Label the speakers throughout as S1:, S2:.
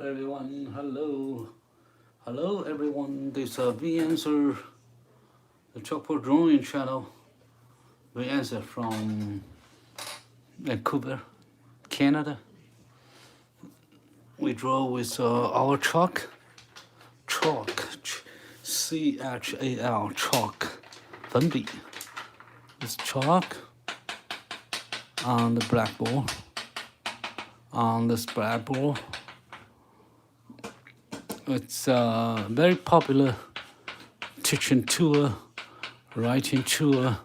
S1: everyone. Hello everyone. This we answer the chalkboard drawing channel. We answer from Vancouver, Canada. We draw with our chalk, C-H-A-L, chalk, 粉笔. It's chalk on the blackboard. On this blackboard, it's a very popular teaching tool, writing tool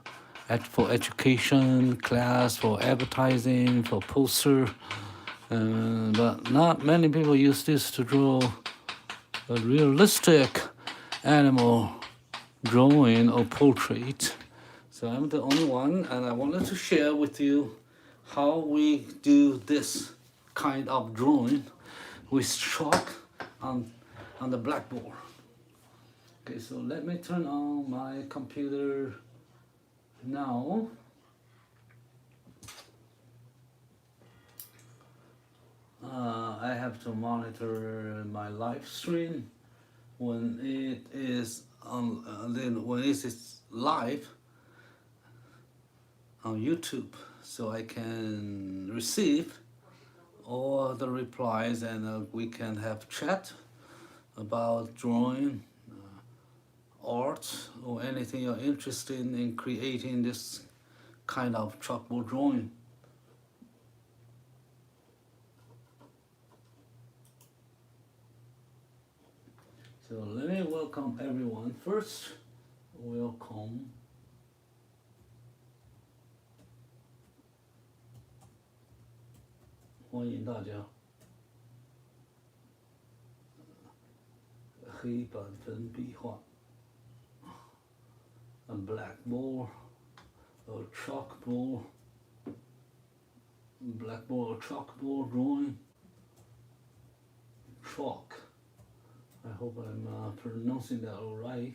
S1: for education, class, for advertising, for poster. But not many people use this to draw a realistic animal drawing or portrait. So I'm the only one, and I wanted to share with you how we do this kind of drawing with chalk on the blackboard. Okay, so let me turn on my computer now. I have to monitor my live stream when it is on. Then when it is live on YouTube, so I can receive all the replies, and we can have chat about drawing, art, or anything you're interested in creating this kind of chalkboard drawing. So let me welcome everyone. First, welcome欢迎大家。黑板粉笔画 ，a blackboard, a chalkboard, blackboard, chalkboard drawing, chalk. I hope I'm pronouncing that all right.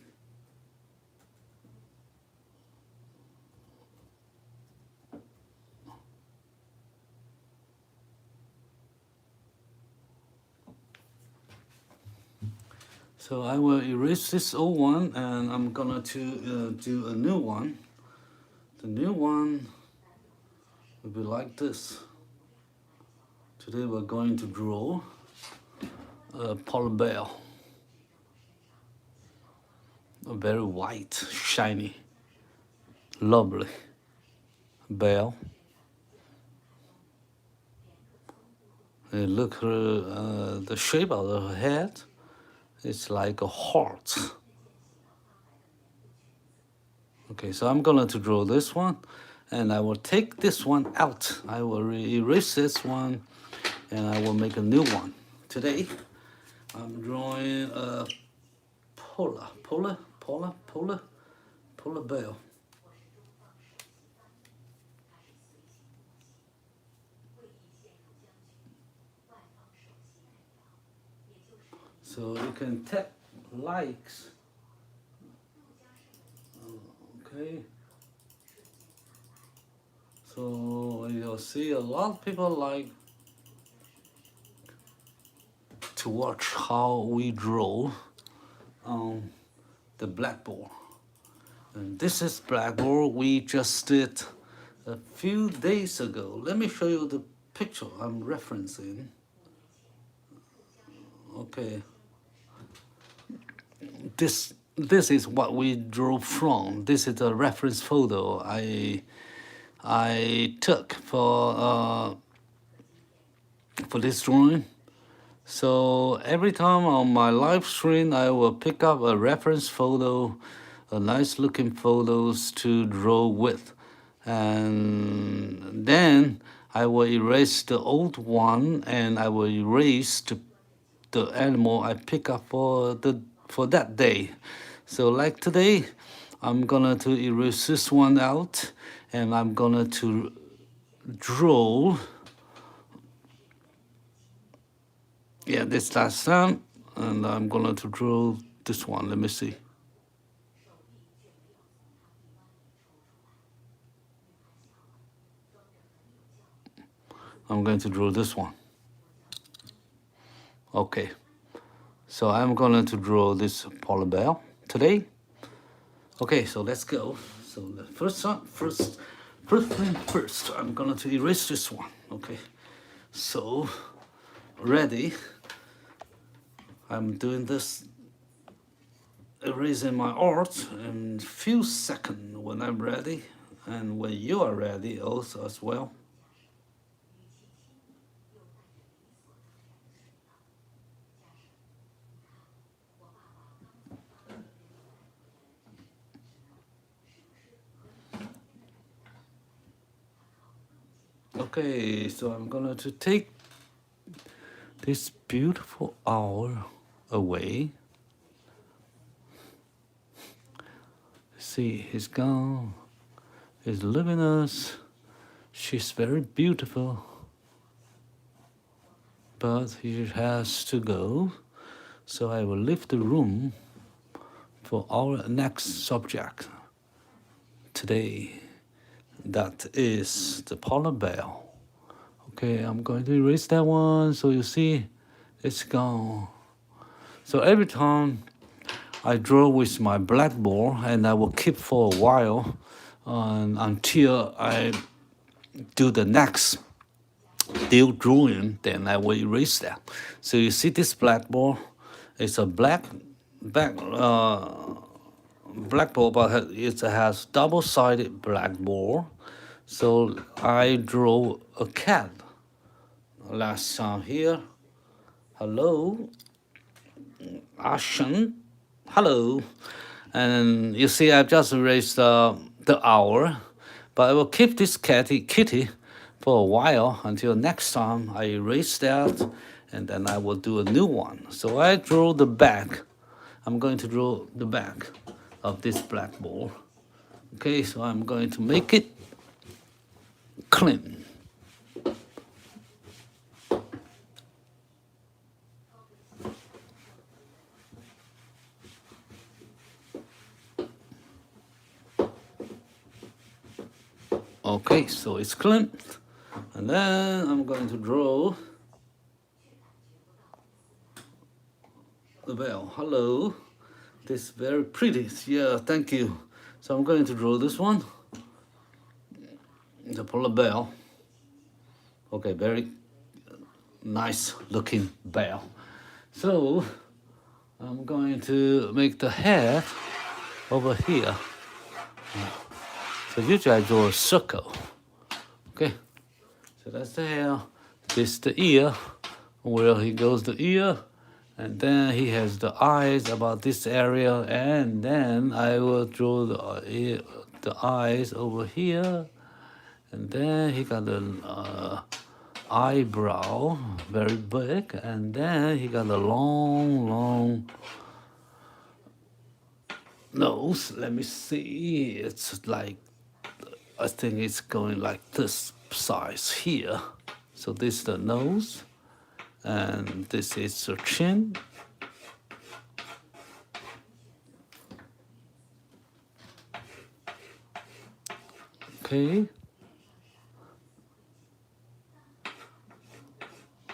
S1: So I will erase this old one, and I'm gonna do a new one. The new one will be like this. Today we're going to draw a polar bear. A very white, shiny, lovely bear. And look the shape of her head. It's like a heart. Okay, so I'm going to draw this one, and I will take this one out. I will erase this one, and I will make a new one. Today, I'm drawing a polar bear. So you can tap likes. Okay. So you'll see a lot of people like to watch how we draw on the blackboard. And this is blackboard we just did a few days ago. Let me show you the picture I'm referencing. Okay. This is what we drew from. This is a reference photo I took for this drawing. So every time on my live stream, I will pick up a reference photo, a nice looking photos to draw with, and then I will erase the old one, and I will erase the animal I pick up for that day. So like today, I'm gonna to erase this one out, and I'm gonna to draw. Yeah, this last time, and I'm gonna to draw this one. Let me see. I'm going to draw this one. Okay, so I'm going to draw this polar bear today. Okay, so let's go. So the first thing first, I'm going to erase this one. Okay, so ready. I'm doing this, erasing my art in a few seconds when I'm ready, and when you are ready also as well. Okay, so I'm gonna to take this beautiful owl away. See, he's gone. He's leaving us. She's very beautiful, but he has to go. So I will leave the room for our next subject today. That is the polar bear. Okay, I'm going to erase that one so you see it's gone. So every time I draw with my blackboard, and I will keep for a while until I do the next still drawing, then I will erase that. So you see this blackboard, it's a blackboard, but it has double-sided blackboard. So I draw a cat last time here. Hello, Ashen. Hello. And you see I just erased the hour, but I will keep this kitty for a while until next time I erase that, and then I will do a new one. So I draw the back. I'm going to draw the back of this blackboard. Okay, so I'm going to make it clean. Okay, so it's clean. And then I'm going to draw the bell. Hello. This is very pretty. Yeah, thank you. So I'm going to draw this one. The polar bear. Okay, very nice looking bear. So I'm going to make the head over here. So usually I draw a circle. Okay, so that's the hair. This is the ear. Where he goes the ear. And then he has the eyes about this area. And then I will draw the eyes over here. And then he got the eyebrow, very big. And then he got a long nose. Let me see. It's like, I think it's going like this size here. So this is the nose, and this is the chin. Okay.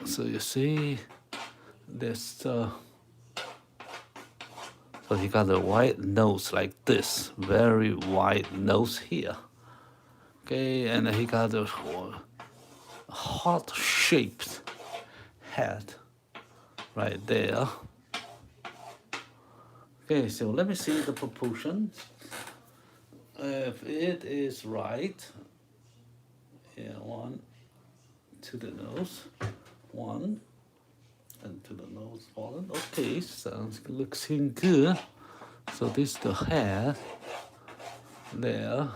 S1: So you see, this. So he got a white nose like this, very wide nose here. Okay, and he got a heart-shaped head right there. Okay, so let me see the proportion. If it is right, yeah, one to the nose, one, and to the nose, one. Okay, sounds looking good. So this is the head there.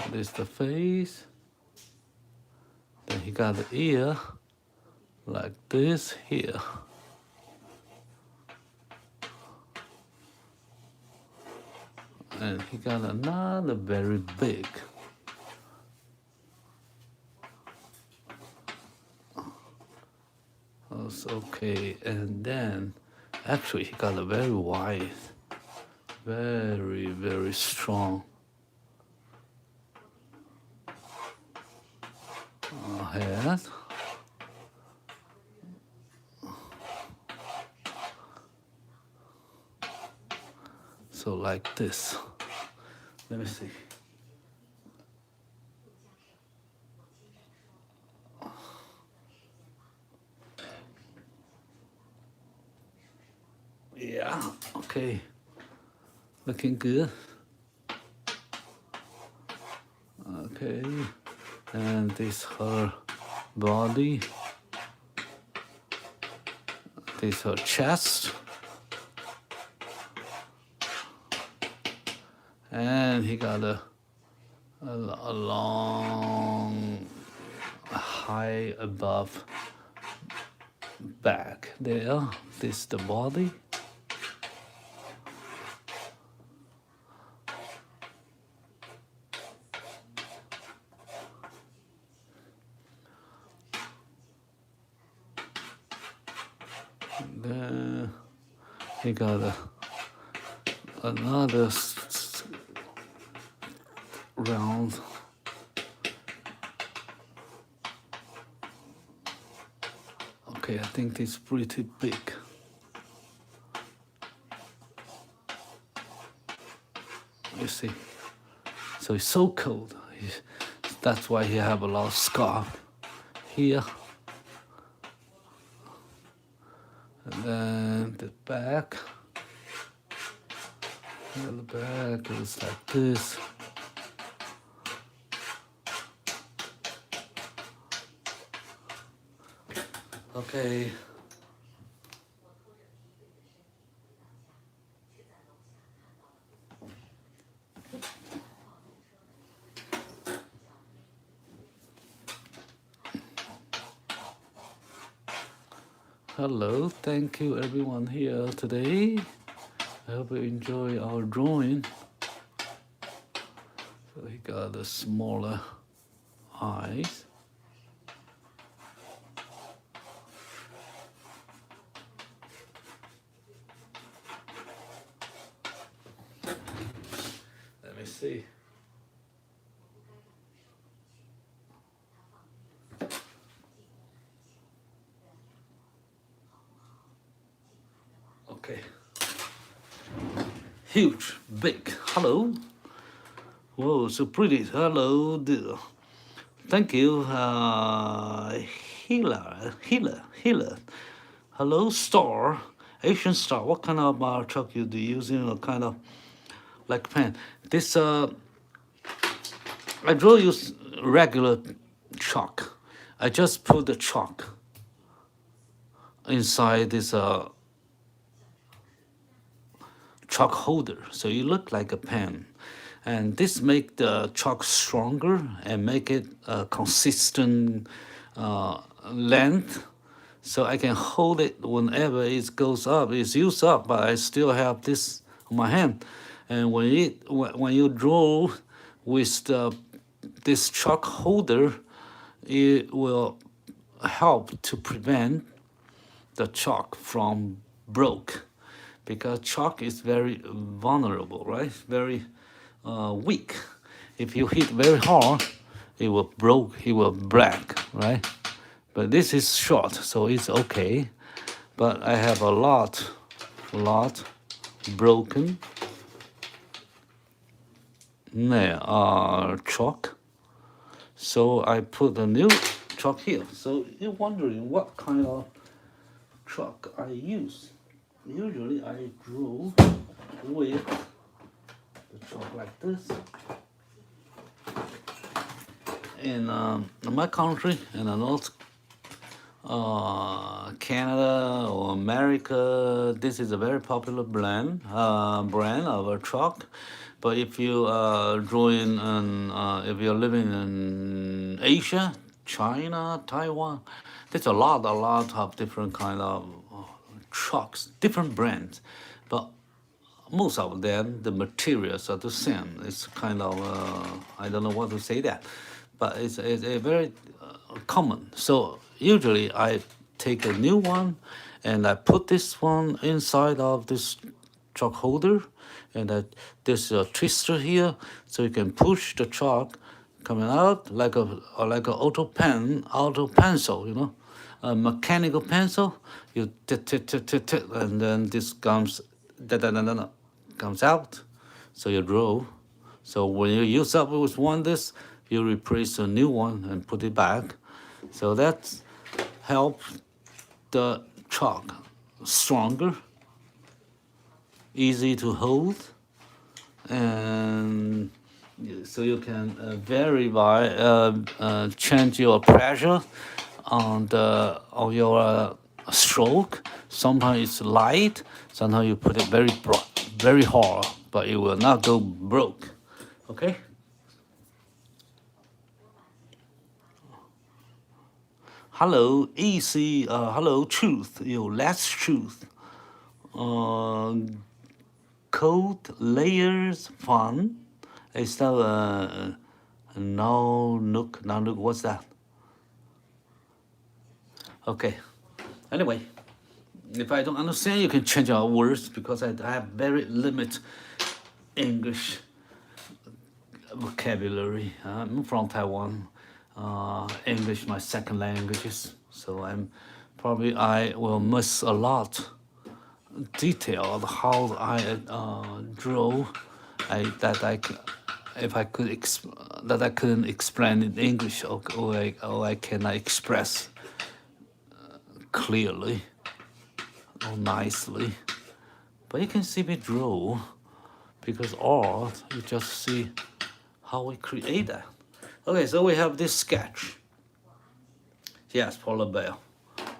S1: This is the face. Then he got the ear like this here. And he got another very big. That's okay. And then actually he got a very wide, very strong head. So like this. Let me see. Yeah, okay. Looking good. Okay. And this her body. This her chest. And he got a long, high above back there. This is the body. And then he got another round. Okay, I think it's pretty big. You see, so it's so cold. That's why he have a lot of scarf here. And then the back. And the back is like this. Okay. Hello, thank you everyone here today. I hope you enjoy our drawing. So he got the smaller eyes. Let me see. Okay. Huge, big. Hello. Whoa, so pretty. Hello, dear. Thank you, Healer. Hello, Star, Asian Star. What kind of chalk you do using? A kind of like pen. This I draw use regular chalk. I just put the chalk inside this chalk holder, so it look like a pen. And this make the chalk stronger and make it a consistent length, so I can hold it whenever it goes up. It's used up, but I still have this on my hand. And when you draw with this chalk holder, it will help to prevent the chalk from broke, because chalk is very vulnerable, right? Very weak. If you hit very hard, it will break, right? But this is short, so it's okay. But I have a lot broken chalk. So I put a new chalk here. So you're wondering what kind of chalk I use. Usually I draw with the chalk like this. In my country, in the North Canada or America, this is a very popular brand of a chalk. But if you drawing if you're living in Asia, China, Taiwan, there's a lot of different kind of chalks, different brands, but most of them, the materials are the same. It's kind of I don't know what to say that, but it's a very common. So usually I take a new one and I put this one inside of this chalk holder, and there's a twister here, so you can push the chalk coming out like a auto pencil, you know, a mechanical pencil. You and then this comes comes out. So you draw. So when you use up with one this, you replace a new one and put it back. So that helps the chalk stronger, easy to hold, and so you can vary by change your pressure on your stroke. Sometimes it's light, sometimes you put it very hard, but it will not go broke. Okay. Hello, easy. Hello, truth. Let's truth. Code layers fun. It's now no look. What's that? Okay. Anyway, if I don't understand, you can change our words because I have very limited English vocabulary. I'm from Taiwan. English my second languages, so I will miss a lot detail of how I draw. If I couldn't explain in English, or I cannot express clearly or nicely. But you can see me draw, because art, you just see how we create that. Okay, so we have this sketch. Yes, polar bear.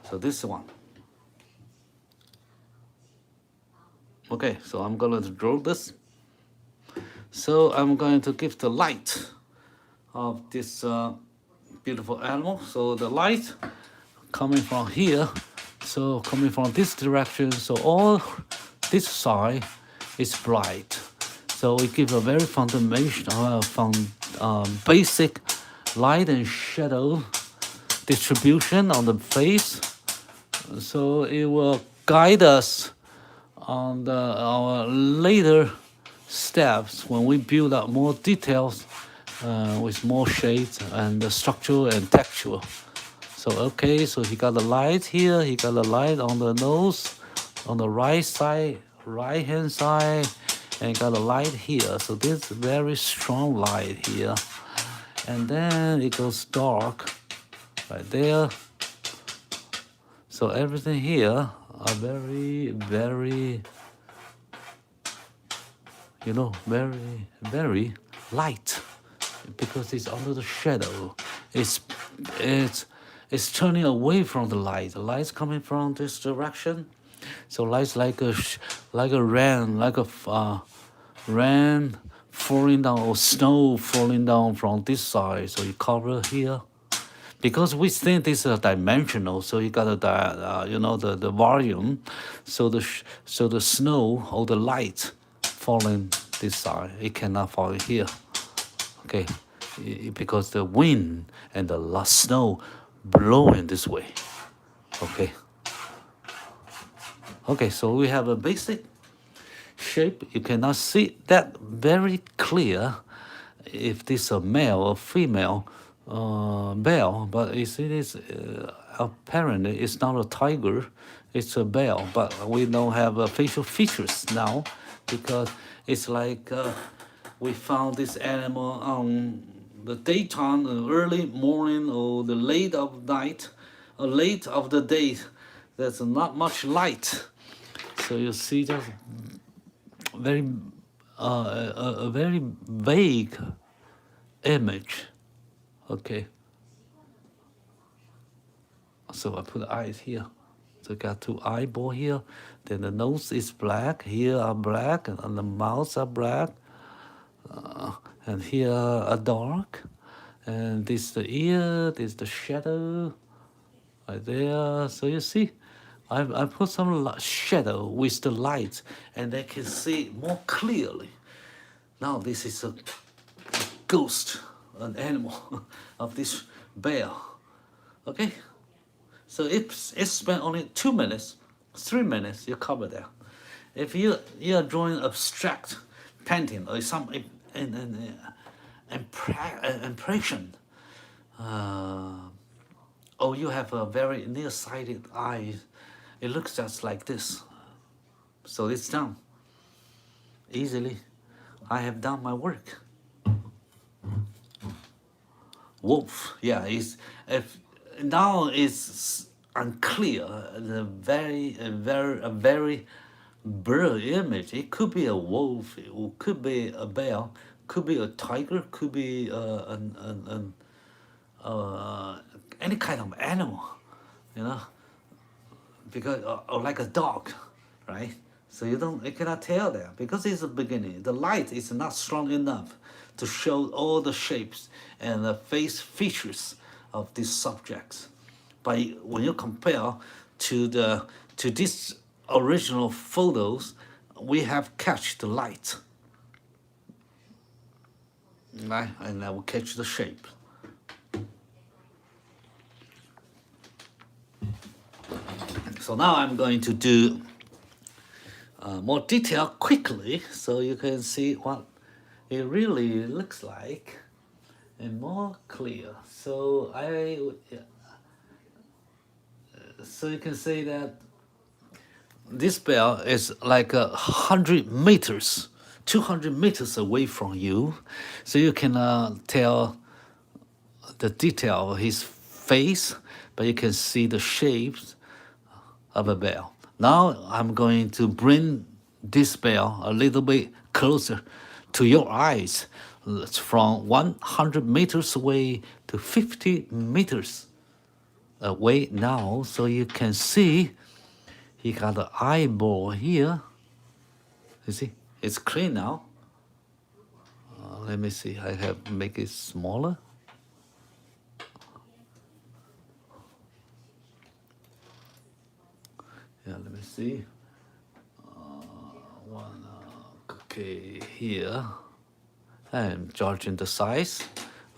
S1: So this one. Okay, so I'm going to draw this. So I'm going to give the light of this beautiful animal. So the light coming from here, so coming from this direction, so all this side is bright. So we give a very fundamental, basic light and shadow distribution on the face. So it will guide us on our later steps when we build up more details with more shades and the structure and texture. So okay, so he got the light here, he got the light on the nose, on the right side, right hand side, and got a light here. So this very strong light here, and then it goes dark right there. So everything here are very very light, because it's under the shadow. It's turning away from the light. The light's coming from this direction. So light's like a rain falling down, or snow falling down from this side. So you cover here, because we think this is dimensional. So you got the volume. So the snow or the light falling this side, it cannot fall here. Okay, because the wind and the snow blowing this way. Okay. Okay, so we have a basic shape. You cannot see that very clear if this is a male or female bear, but it is apparently it's not a tiger, it's a bear. But we don't have facial features now, because it's like we found this animal on the daytime, early morning, or the late of night, or late of the day. There's not much light. So you see just a very vague image. Okay. So I put eyes here. So got two eyeball here. Then the nose is black. Here are black, and the mouths are black. And here are dark. And this is the ear. This is the shadow. Right there. So you see, I put some shadow with the light, and they can see more clearly. Now this is a ghost, an animal of this bear. Okay, so it spent only 2 minutes, 3 minutes. You cover that. If you are drawing abstract painting or some impression, or you have a very nearsighted eye, it looks just like this. So it's done. easily. I have done my work. Wolf, yeah, if now it's unclear. The very blurry image. It could be a wolf. It could be a bear. Could be a tiger. Could be any kind of animal, you know, because or like a dog, right? So you cannot tell that because it's the beginning. The light is not strong enough to show all the shapes and the face features of these subjects. But when you compare to these original photos, we have catch the light, right? And I will catch the shape. So now I'm going to do more detail quickly so you can see what it really looks like and more clear. So so you can say that this bell is like 100 meters, 200 meters away from you, so you can tell the detail of his face, but you can see the shapes of a bell. Now I'm going to bring this bell a little bit closer to your eyes. It's from 100 meters away to 50 meters away now, so you can see he got the eyeball here. You see, it's clean now. Let me see, I have to make it smaller. Yeah, let me see. Okay, here. I'm judging the size.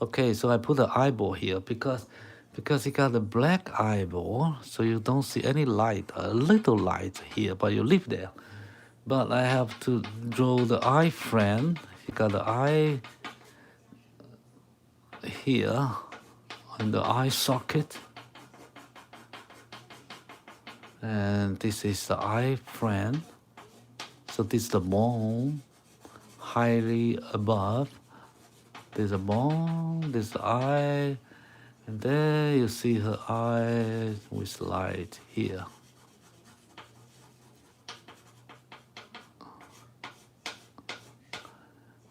S1: Okay, so I put the eyeball here because he got a black eyeball, so you don't see any light, a little light here, but you leave there. But I have to draw the eye frame. He got the eye here on the eye socket. And this is the eye frame. So this is the bone, highly above. There's a bone, there's the eye, and there you see her eyes with light here.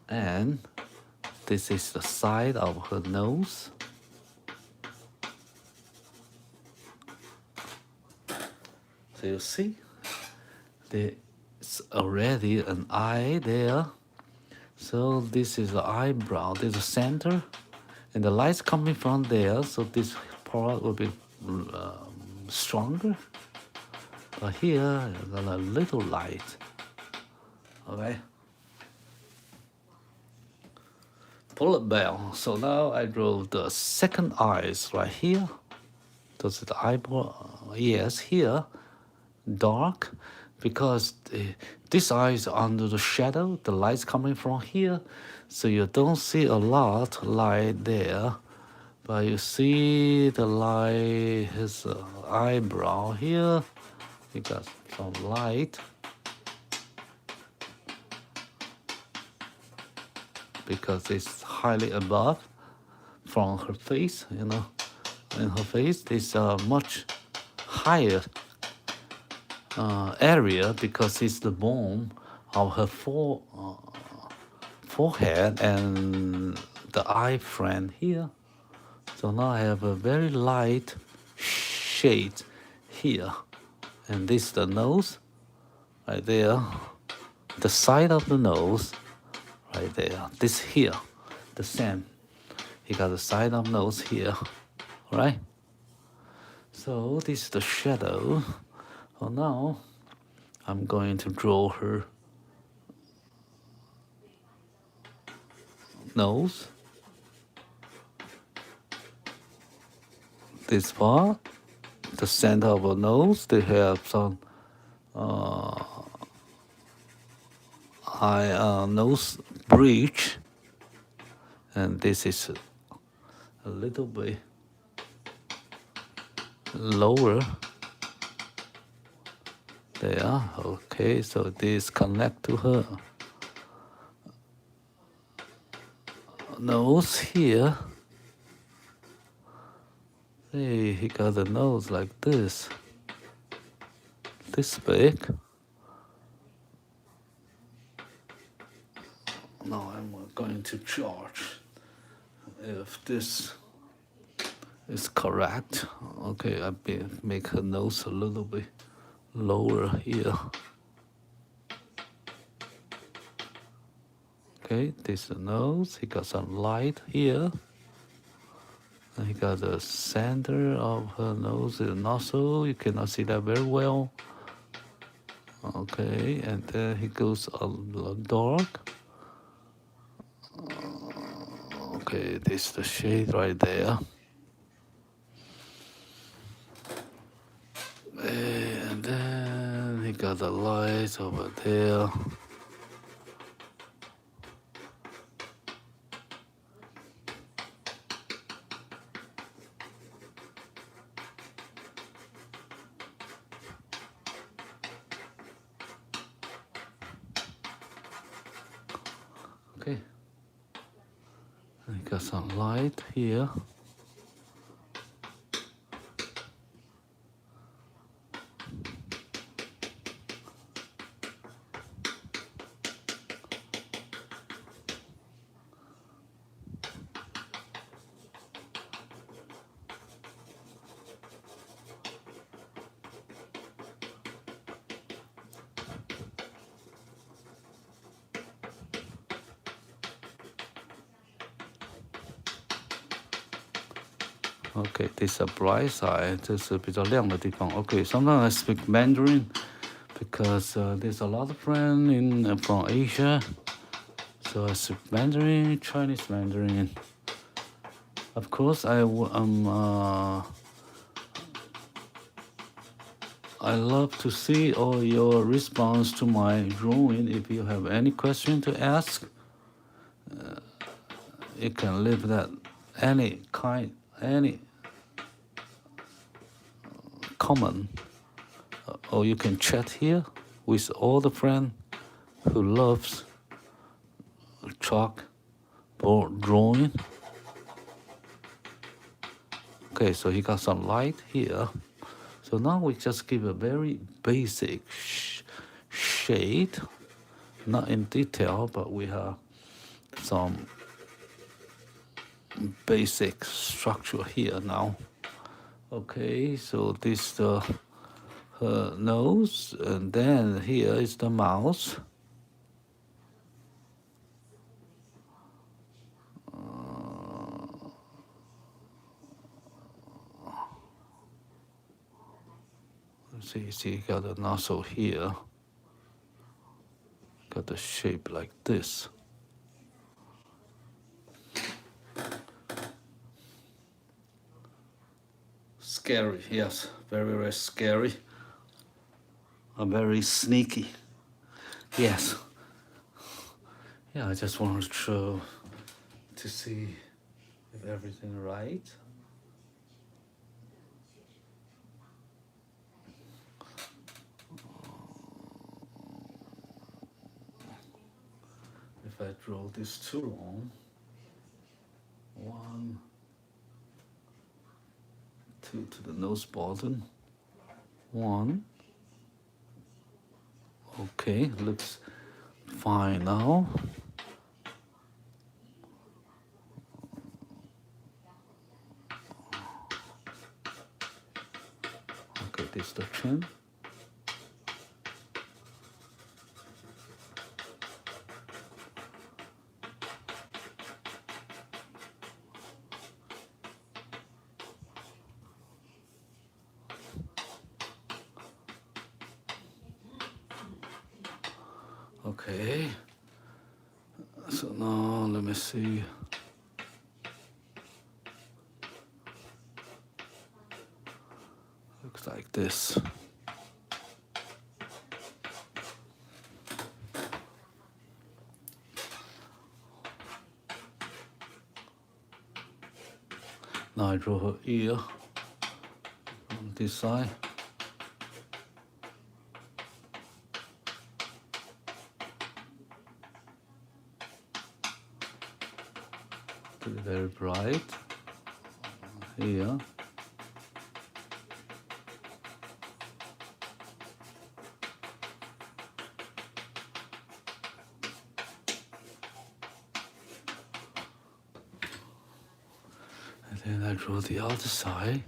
S1: And this is the side of her nose. So you see, there's already an eye there. So this is the eyebrow, this is the center, and the light's coming from there, so this part will be stronger. But here, you got a little light, okay? Bullet bell. So now I draw the second eyes right here. This is the eyeball, yes, here, dark, because this eye is under the shadow, the light's coming from here, so you don't see a lot light there, but you see the light, his eyebrow here, you got some light, because it's highly above from her face, you know, and her face is much higher area because it's the bone of her forehead and the eye frame here. So now I have a very light shade here, and this is the nose right there, the side of the nose right there, this here, the same. He got the side of nose here, right? So this is the shadow. So now I'm going to draw her nose. This part, the center of her nose, they have some nose bridge, and this is a little bit lower. There, okay, so this connect to her nose here. See, he got the nose like this big. Now I'm going to judge if this is correct. Okay, I make her nose a little bit lower here. Okay, this is the nose. He got some light here. And he got the center of her nose, the nostril. You cannot see that very well. Okay, and then he goes a little dark. Okay, this is the shade right there. And then he got the light over there. Okay, and he got some light here. Okay, this is a bright side. 这是比较亮的地方. Okay, sometimes I speak Mandarin because there's a lot of friends from Asia. So I speak Mandarin, Chinese Mandarin. Of course, I love to see all your response to my drawing. If you have any question to ask, you can leave that any comment, or you can chat here with all the friends who loves chalkboard drawing. Okay, so he got some light here. So now we just give a very basic shade, not in detail, but we have some basic structure here now. Okay, so this is her nose, and then here is the mouth. See, got the nostril here. Got the shape like this. Scary, yes, very, very scary. Very sneaky, yes. Yeah, I just wanted to see if everything right. If I draw this too long, 1, 2 to the nose bottom, 1. Okay, looks fine now. Okay, this is the chin. Okay, so now let me see. Looks like this. Now I draw her ear on this side. very bright here. And then I draw the other side.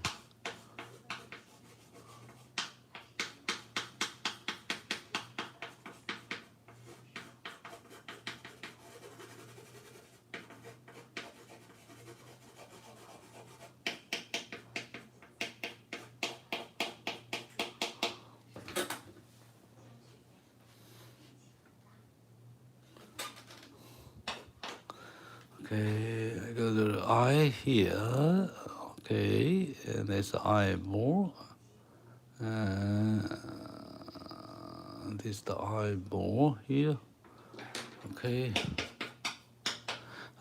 S1: Okay, I got the eye here. Okay, and there's the eyeball. This is the eyeball here. Okay.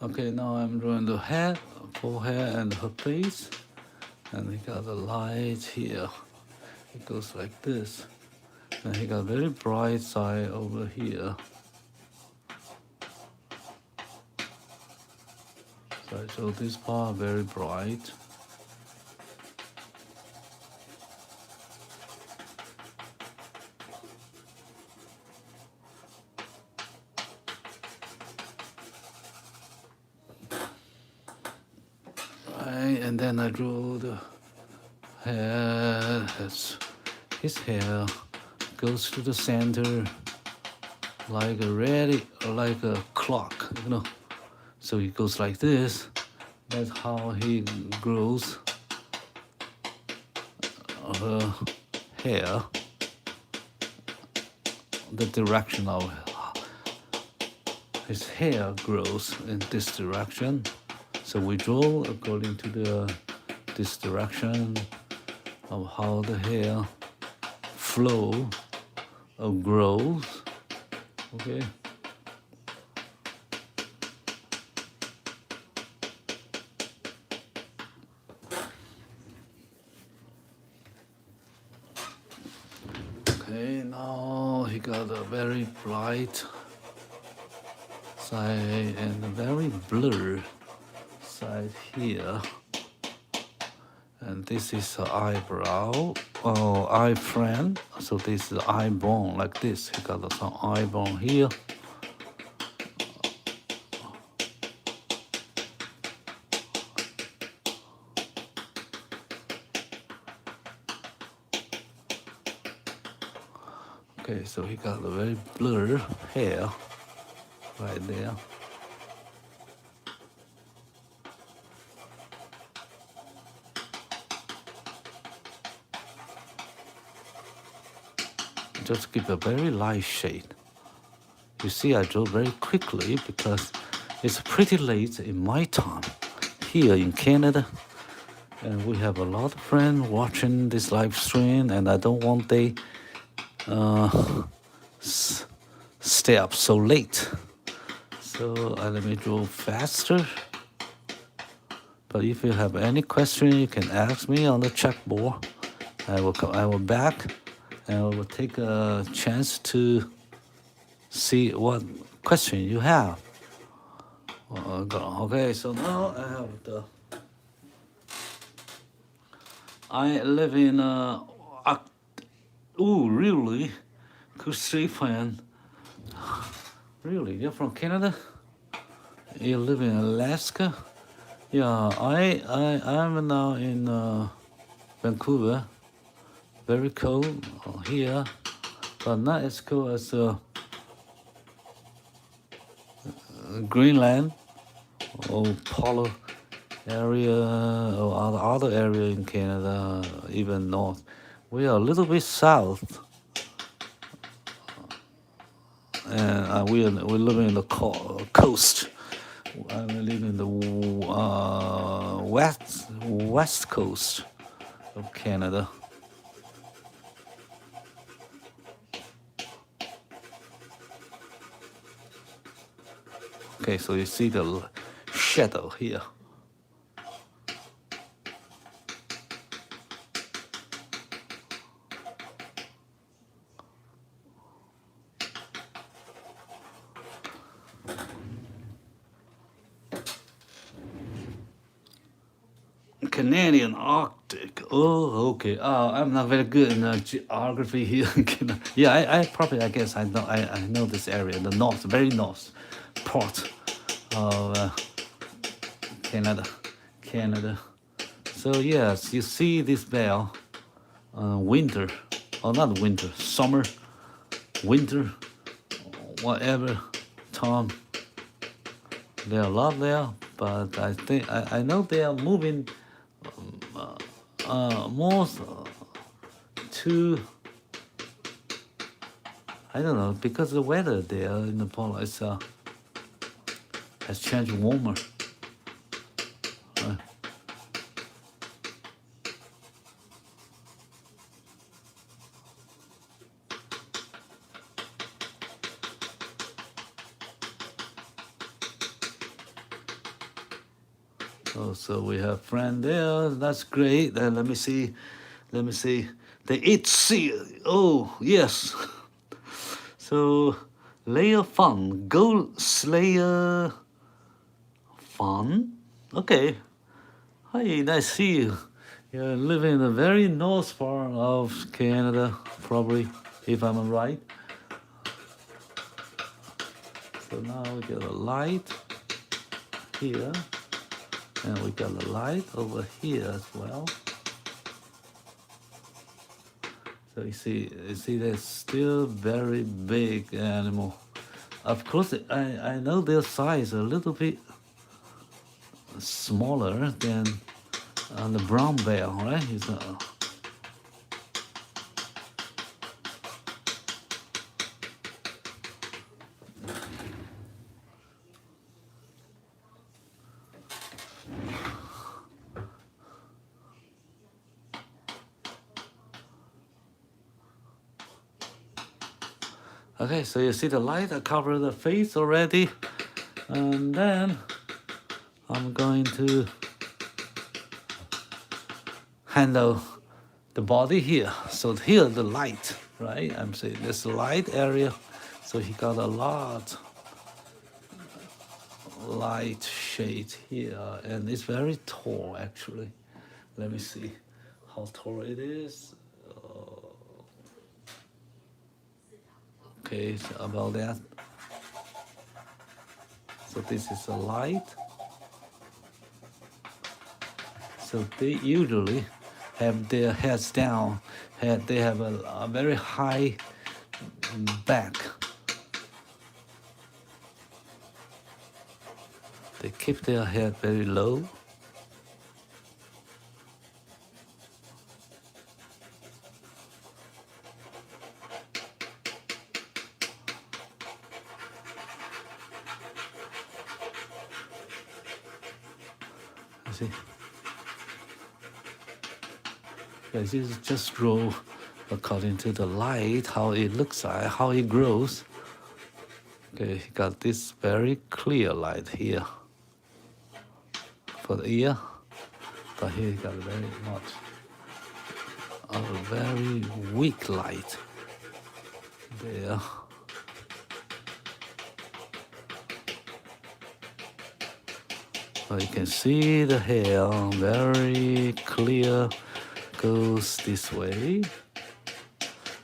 S1: Okay, now I'm drawing the head, forehead, and her face. And he got the light here. It goes like this. And he got very bright side over here. So I show this part very bright. Right, and then I draw the hair. His hair goes to the center like a clock, you know. So he goes like this. That's how he grows her hair. The direction of his hair grows in this direction. So we draw according to this direction of how the hair flow or grows. Okay. Okay, now he got a very bright side and a very blur side here. And this is the eyebrow, eye frame. So this is the eye bone like this. He got some eye bone here. Okay, so he got a very blur hair right there. Just give a very light shade. You see, I draw very quickly because it's pretty late in my time here in Canada. And we have a lot of friends watching this live stream, and I don't want they stay up so late. So let me draw faster. But if you have any question, you can ask me on the chalkboard. I will back, and I will take a chance to see what question you have. Okay, so now I live in really? Good street fan. Really? You're from Canada? You live in Alaska? Yeah, I'm now in Vancouver. Very cold here, but not as cold as Greenland or polar area or other area in Canada, even north. We are a little bit south, and we're living in the coast. I'm living in the west coast of Canada. Okay, so you see the shadow here. Canadian Arctic. Oh, okay. I'm not very good in geography here. Yeah, I guess I know this area, the north, very north part of Canada. So yes, you see this bell, winter, or not winter, summer, winter, whatever time. There are a lot there, but I think I know they are moving more to, I don't know, because the weather there in the polar is has changed warmer. Oh, so we have friend there. That's great. Let me see. They eat seal. Oh yes. So layer fun. Go slayer fun. Okay. Hi, nice to see you. You're living in the very north part of Canada, probably, if I'm right. So now we got a light here. And we got a light over here as well. So you see they're still very big animal. Of course, I know their size a little bit smaller than the brown bear, right? Okay, so you see the light, I cover the face already. And then I'm going to handle the body here. So here the light, right? I'm saying this light area. So he got a lot light shade here. And it's very tall actually. Let me see how tall it is. Okay, so about that. So this is a light. So they usually have their heads down. They have a very high back. They keep their head very low. See, this is just draw according to the light, how it looks like, how it grows. Okay, he got this very clear light here for the ear, but here he got a very weak light there. So you can see the hair very clear, goes this way.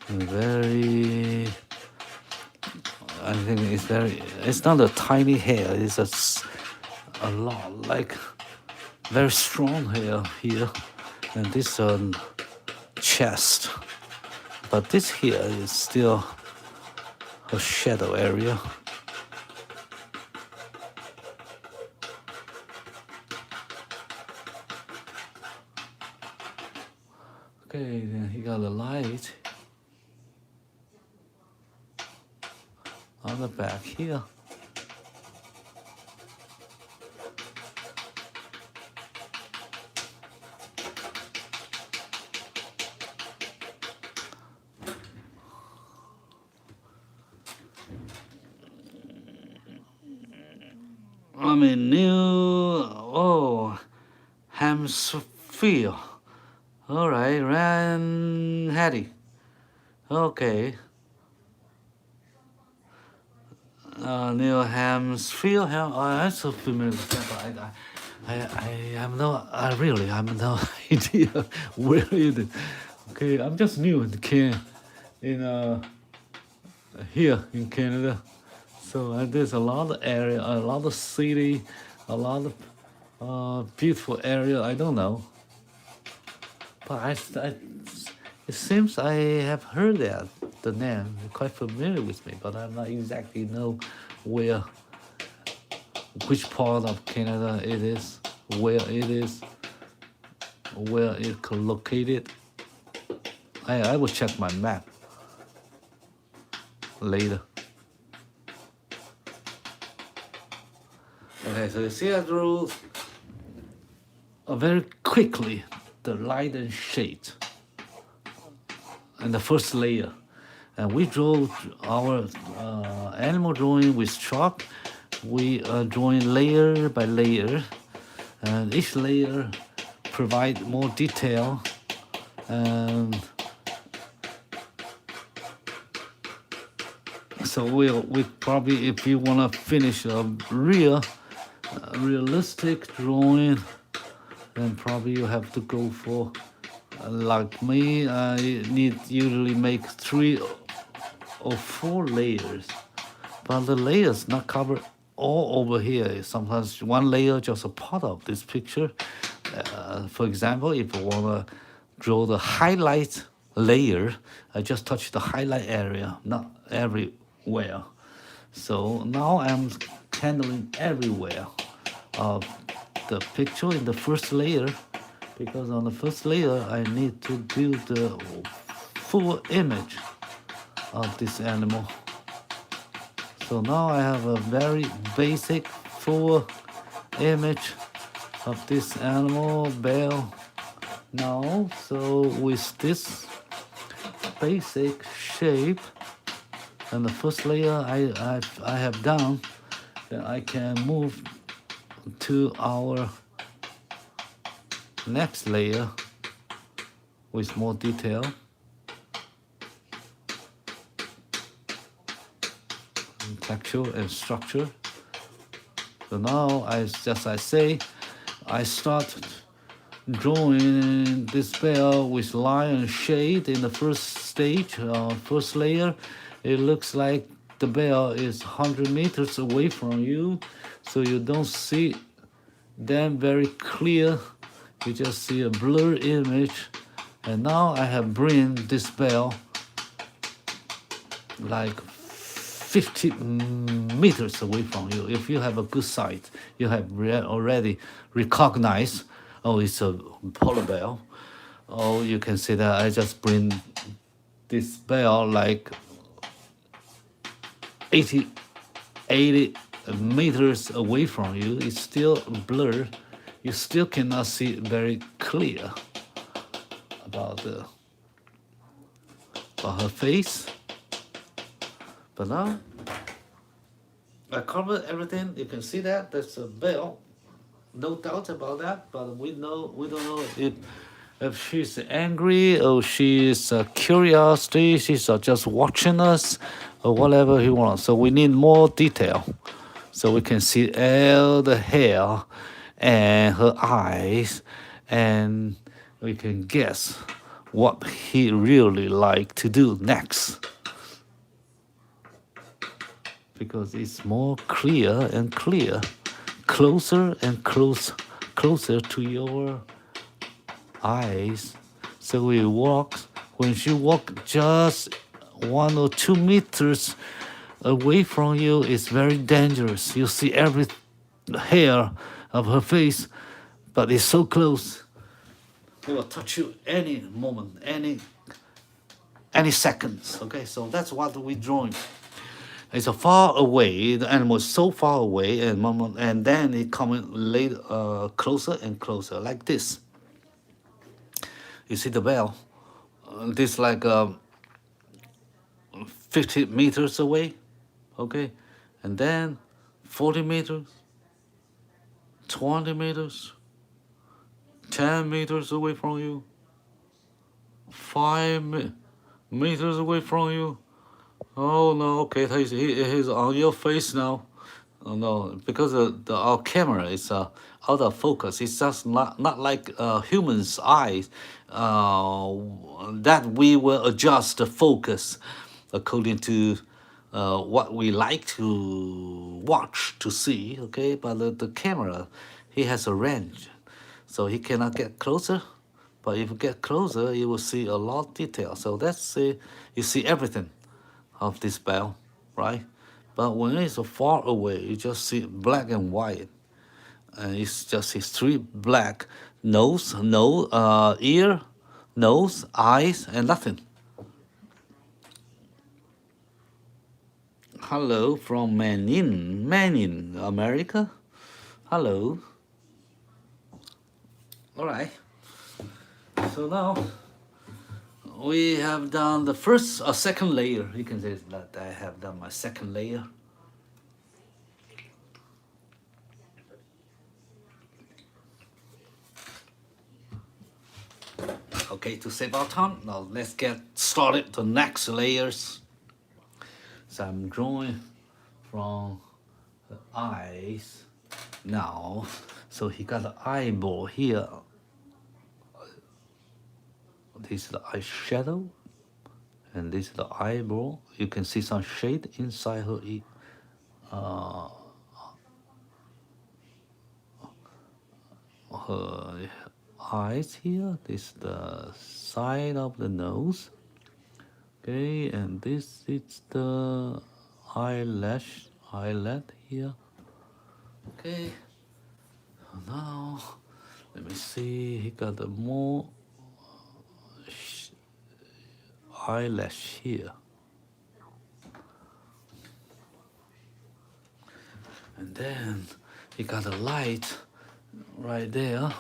S1: And I think it's not a tiny hair, it's a lot, like very strong hair here. And this chest. But this here is still a shadow area. Okay, then he got a light on the back here. I'm in Hampshire. All right, Ran Hattie. Okay. New Hampshire. I'm so familiar with that, but I really have no idea where it is. Okay, I'm just new in here in Canada. So there's a lot of area, a lot of city, a lot of beautiful area. I don't know, but it seems I have heard that the name quite familiar with me, but I'm not exactly know where, which part of Canada it is, where it is, where it's located. I will check my map later. Okay, so you see I drew very quickly the light and shade and the first layer. And we draw our animal drawing with chalk. We are drawing layer by layer, and each layer provide more detail. And so we probably, if you want to finish a realistic drawing, then probably you have to go for, like me, I need usually make 3 or 4 layers, but the layers not covered all over here. Sometimes one layer just a part of this picture. For example, if you want to draw the highlight layer, I just touch the highlight area, not everywhere. So now I'm handling everywhere of the picture in the first layer, because on the first layer I need to build the full image of this animal. So now I have a very basic full image of this animal bear. Now, so with this basic shape and the first layer I have done, then I can move to our next layer with more detail. Texture and structure. So now I start drawing this bear with line and shade in the first stage, first layer. It looks like the bear is 100 meters away from you, so you don't see them very clear. You just see a blur image. And now I have bring this bear like 50 meters away from you. If you have a good sight, you have already recognized, oh, it's a polar bear. Or you can say that I just bring this bear like 80 meters away from you. It's still blurred. You still cannot see very clear about her face. But now I covered everything. You can see that that's a bear, no doubt about that. But we don't know if she's angry or she's curiosity. She's just watching us or whatever he wants. So we need more detail, so we can see all the hair and her eyes, and we can guess what he really like to do next, because it's more clear and clear, closer and closer to your eyes. So we walk, when she walk just 1 or 2 meters away from you, it's very dangerous. You see every hair of her face, but it's so close. They will touch you any moment, any seconds. Okay, so that's what we're drawing. It's a far away. The animal is so far away, and then it coming later, closer and closer, like this. You see the bell. This like 50 meters away, okay, and then 40 meters, 20 meters, 10 meters away from you, 5 meters away from you. Oh no, okay, he's on your face now. Oh no, because our camera is out of focus. It's just not like humans' eyes that we will adjust the focus according to what we like to watch to see. Okay, but the camera, he has a range, so he cannot get closer. But if you get closer, you will see a lot of detail. So that's you see everything of this bell, right? But when it's far away, you just see black and white, and it's just his three black nose, no ear, nose, eyes, and nothing. Hello from Manin, America. Hello. All right. So now we have done the first or second layer. You can say that I have done my second layer. Okay, to save our time, now let's get started the next layers. So I'm drawing from the eyes now. So he got the eyeball here. This is the eye shadow, and this is the eyeball. You can see some shade inside her her eyes here. This is the side of the nose. Okay, and this is the eyelet here. Okay, now let me see. He got the more eyelash here, and then he got a light right there.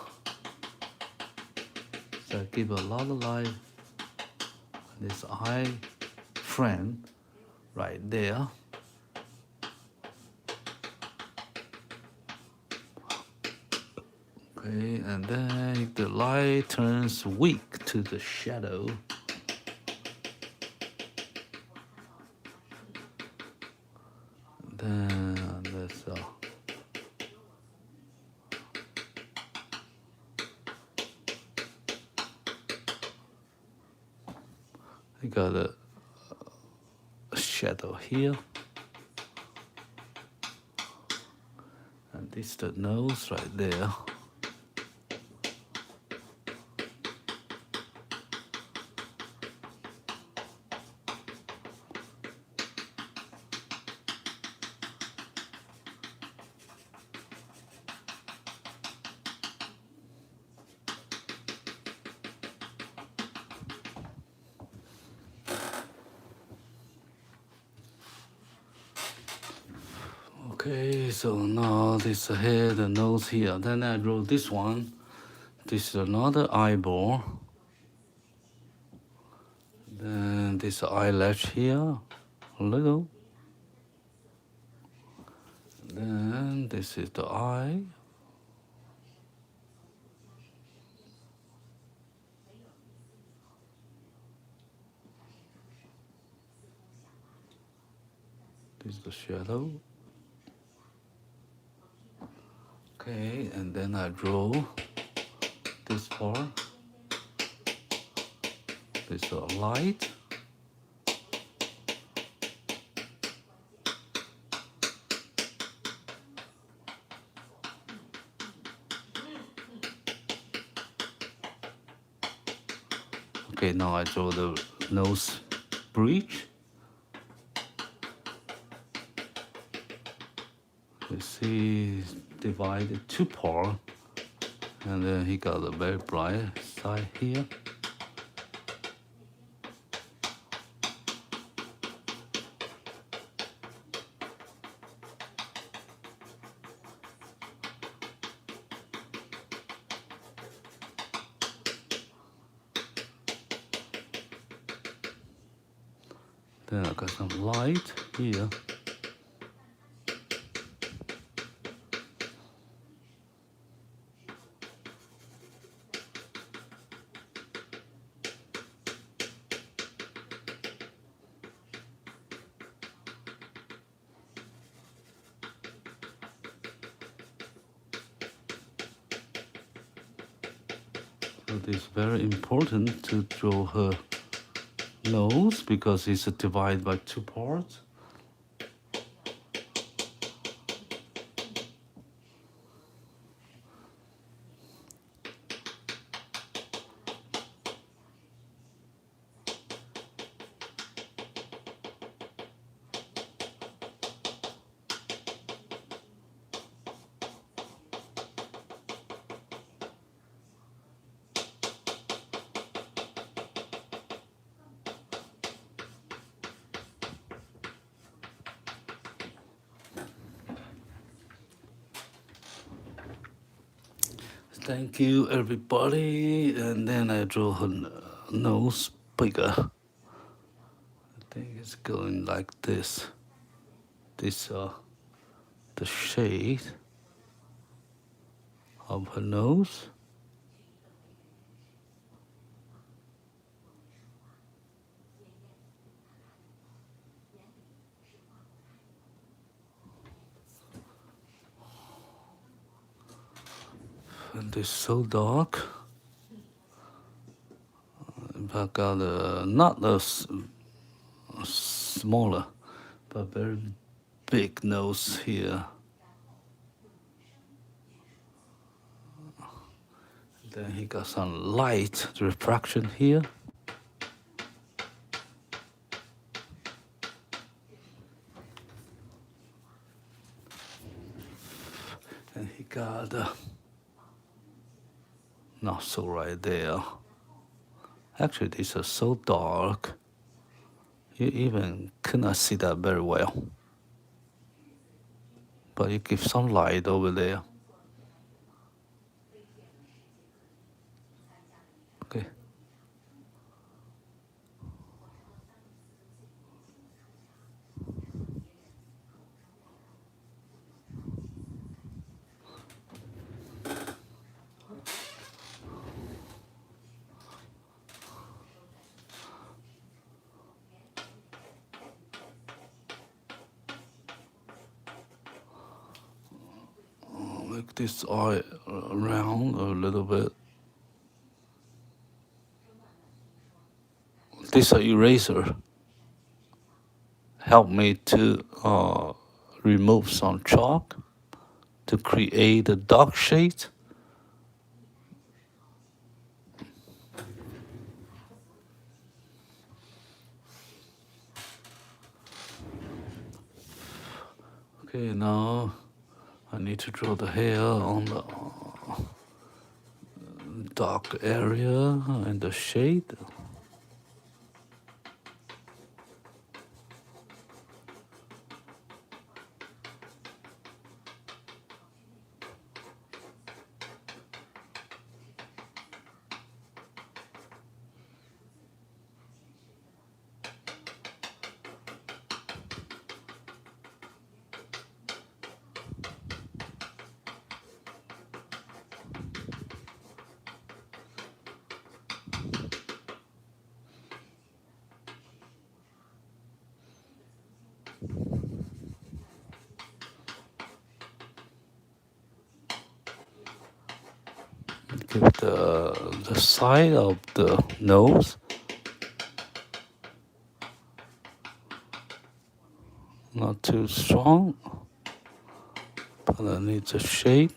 S1: So give a lot of light. This eye frame right there. Okay, and then the light turns weak to the shadow. Then let's I got a shadow here, and this is the nose right there. Okay, so now this head, the nose here. Then I draw this one. This is another eyeball. Then this eyelash here, a little. Then this is the eye. This is the shadow. Okay, and then I draw this part. This is a light. Okay, now I draw the nose bridge. You see, divided two parts, and then he got a very bright side here. Then I got some light here. So it is very important to draw her nose because it's divided by two parts. Thank you, everybody. And then I draw her nose bigger. I think it's going like this. These are the shade of her nose. And it's so dark. I got not a smaller, but very big nose here. Then he got some light refraction here. And he got not so right there. Actually, these are so dark, you even cannot see that very well. But you give some light over there. Okay. Make this eye round a little bit. This eraser helped me to remove some chalk to create a dark shade. Okay, now I need to draw the hair on the dark area and the shade. Give the side of the nose not too strong, but I need the shade.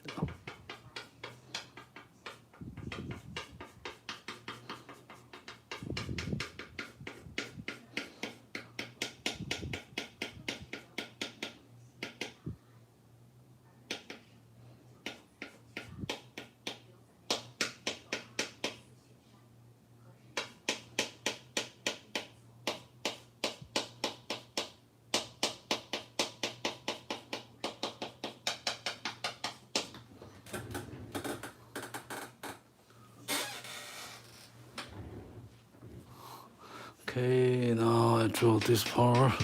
S1: Okay, now I draw this part.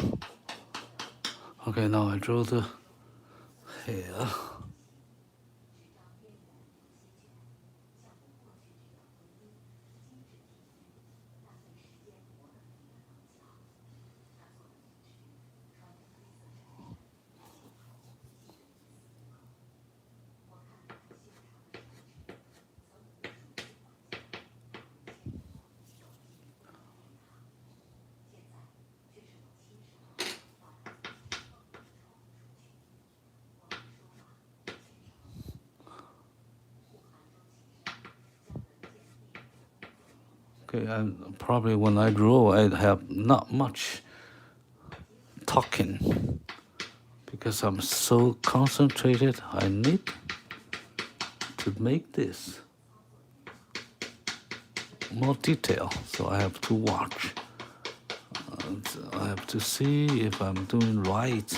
S1: Okay, now I draw the hair. Okay, and probably when I draw, I have not much talking because I'm so concentrated. I need to make this more detail, so I have to watch. I have to see if I'm doing right.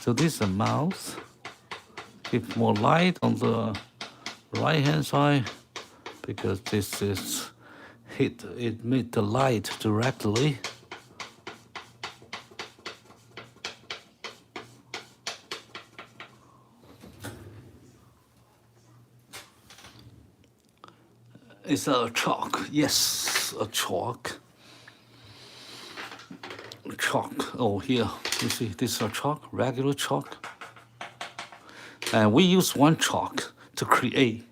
S1: So this is a mouse. Give more light on the right hand side because this is it made the light directly. It's a chalk. Yes, a chalk. Chalk. Oh, here you see this is a chalk, regular chalk. And we use one chalk to create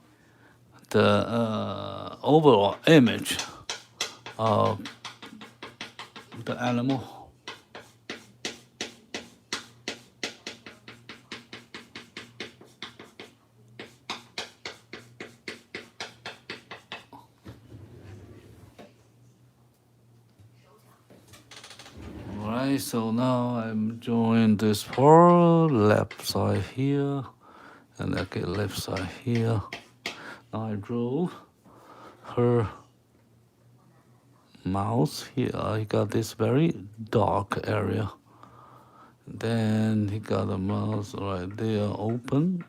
S1: the overall image of the animal. Alright, so now I'm drawing this part, left side here, and okay, left side here. Now I draw her mouth here. He got this very dark area. Then he got a mouth right there open.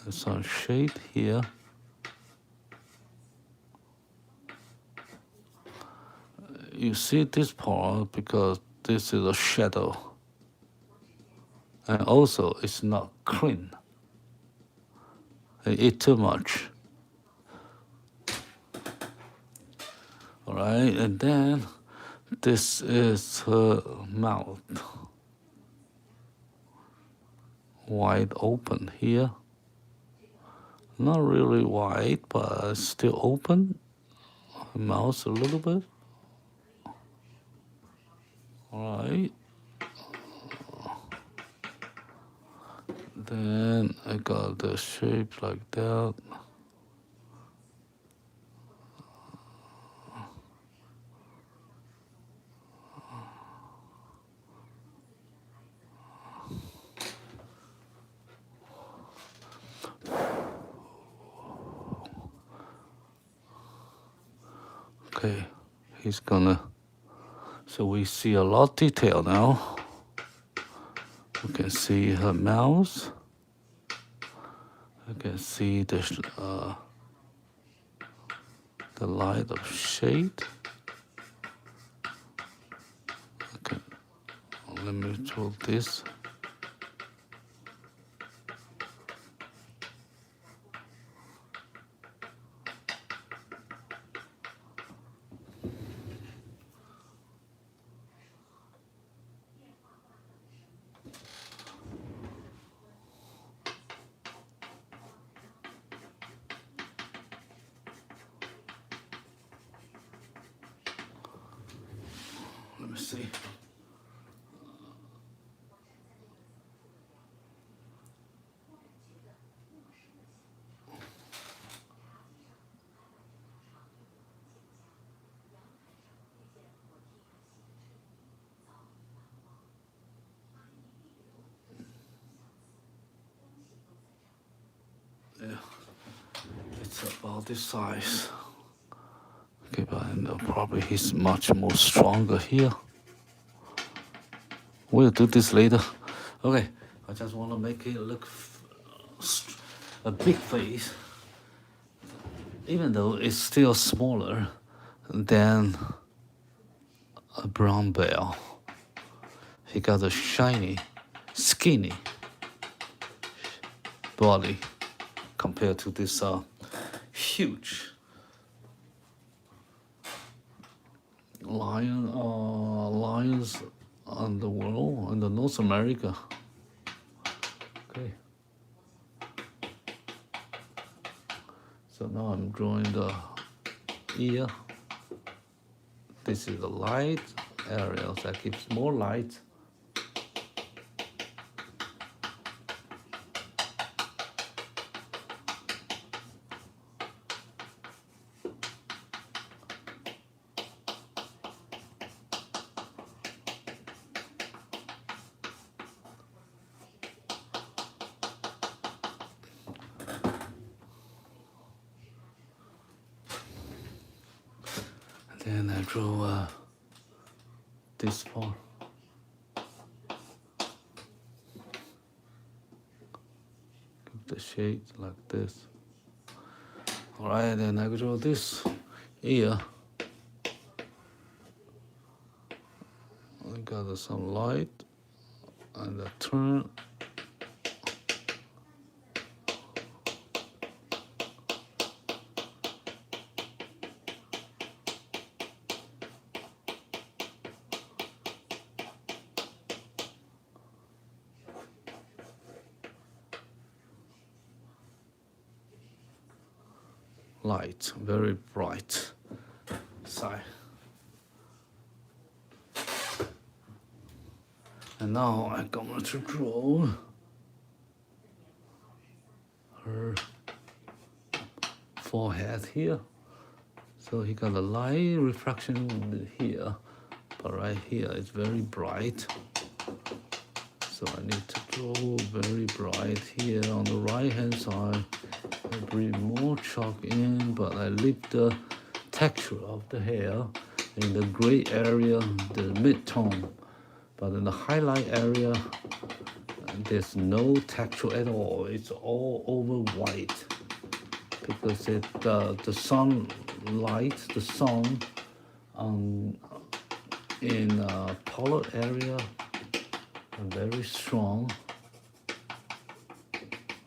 S1: Some shade here. You see this part because this is a shadow. And also it's not clean. I eat too much. Alright, and then this is her mouth. Wide open here. Not really wide, but still open. Her mouth a little bit. Alright. Then I got the shape like that. Okay, he's gonna. So we see a lot of detail now. We can see her mouth. I can see the light of shade. Okay, let me draw this. Let me see. Yeah, it's about this size. Okay, but I know probably he's much more stronger here. We'll do this later. Okay, I just want to make it look a big face, even though it's still smaller than a brown bear. He got a shiny, skinny body compared to this huge lions on the world, in the North America. Okay. So now I'm drawing the ear. This is the light area that gives more light. Then I draw this part. Give the shade like this. Alright, then I draw this here. I got some light and a turn. Light, very bright side. And now I'm going to draw her forehead here. So he got a light reflection here, but right here it's very bright. So I need to draw very bright here on the right hand side. I bring more chalk in, but I leave the texture of the hair in the gray area, the mid-tone. But in the highlight area, there's no texture at all. It's all over white because the sunlight, the sun in polar area are very strong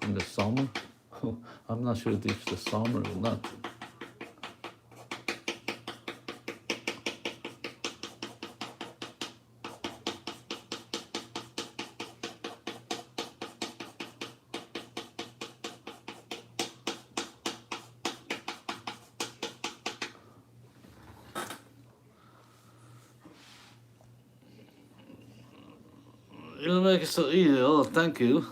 S1: in the summer. I'm not sure if it's the summer or not. You make it so easy. Oh, thank you.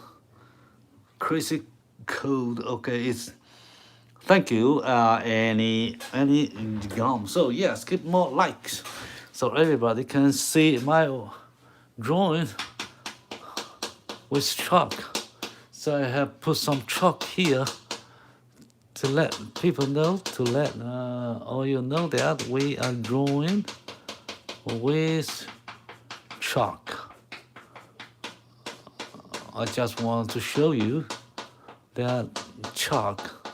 S1: Crazy code. Okay, it's thank you. Any gum. So yes, keep more likes, so everybody can see my drawing with chalk. So I have put some chalk here to let people know, to let all you know that we are drawing with chalk. I just want to show you that chalk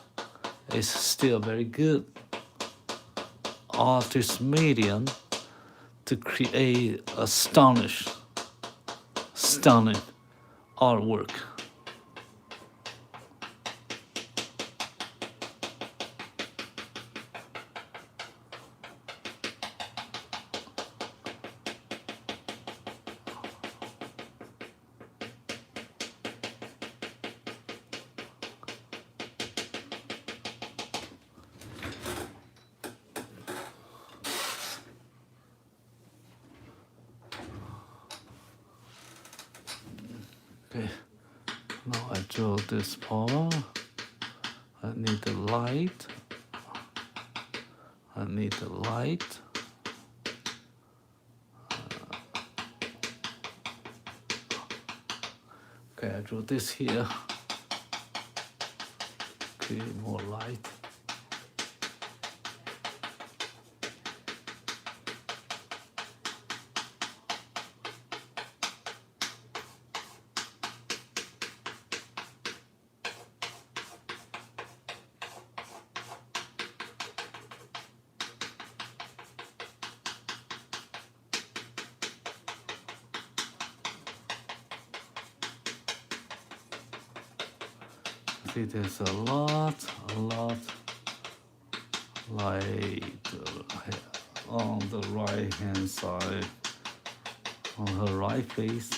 S1: is still very good artist medium to create a stunning artwork. Okay, now I draw this part. I need the light. I need the light. Okay, I draw this here. Create more light. See, there's a lot light on the right hand side, on her right face.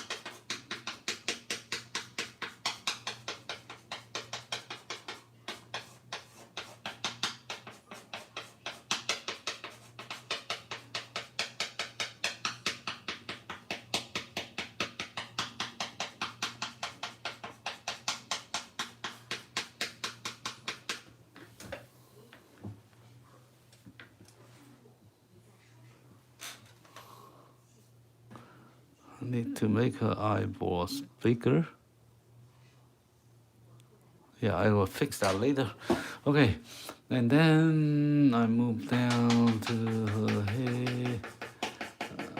S1: I need to make her eyeballs bigger. Yeah, I will fix that later. Okay, and then I move down to here,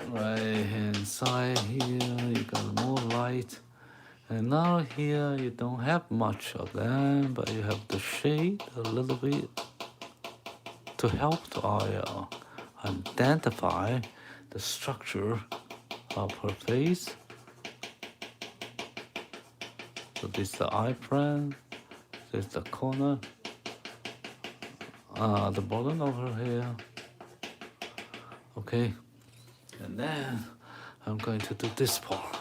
S1: right hand side here. You got more light, and now here you don't have much of them, but you have the shade a little bit to help the eye identify the structure of her face. So this is the eye plan, this is the corner, the bottom of her hair. Okay, and then I'm going to do this part.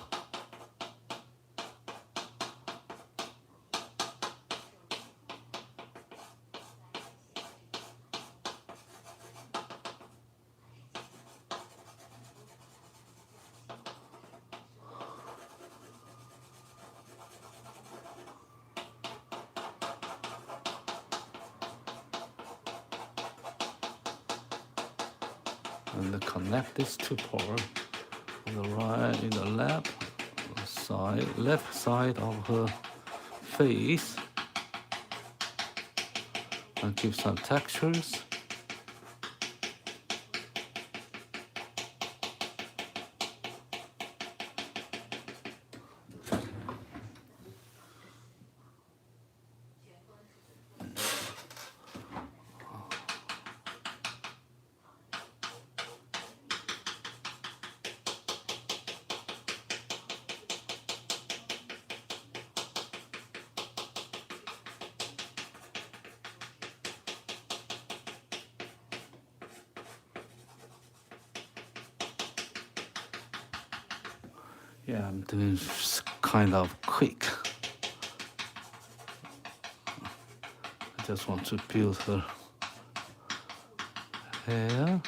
S1: And then connect these two parts on the right, in the left side of her face, and give some textures. Yeah, I'm doing kind of quick. I just want to build her hair.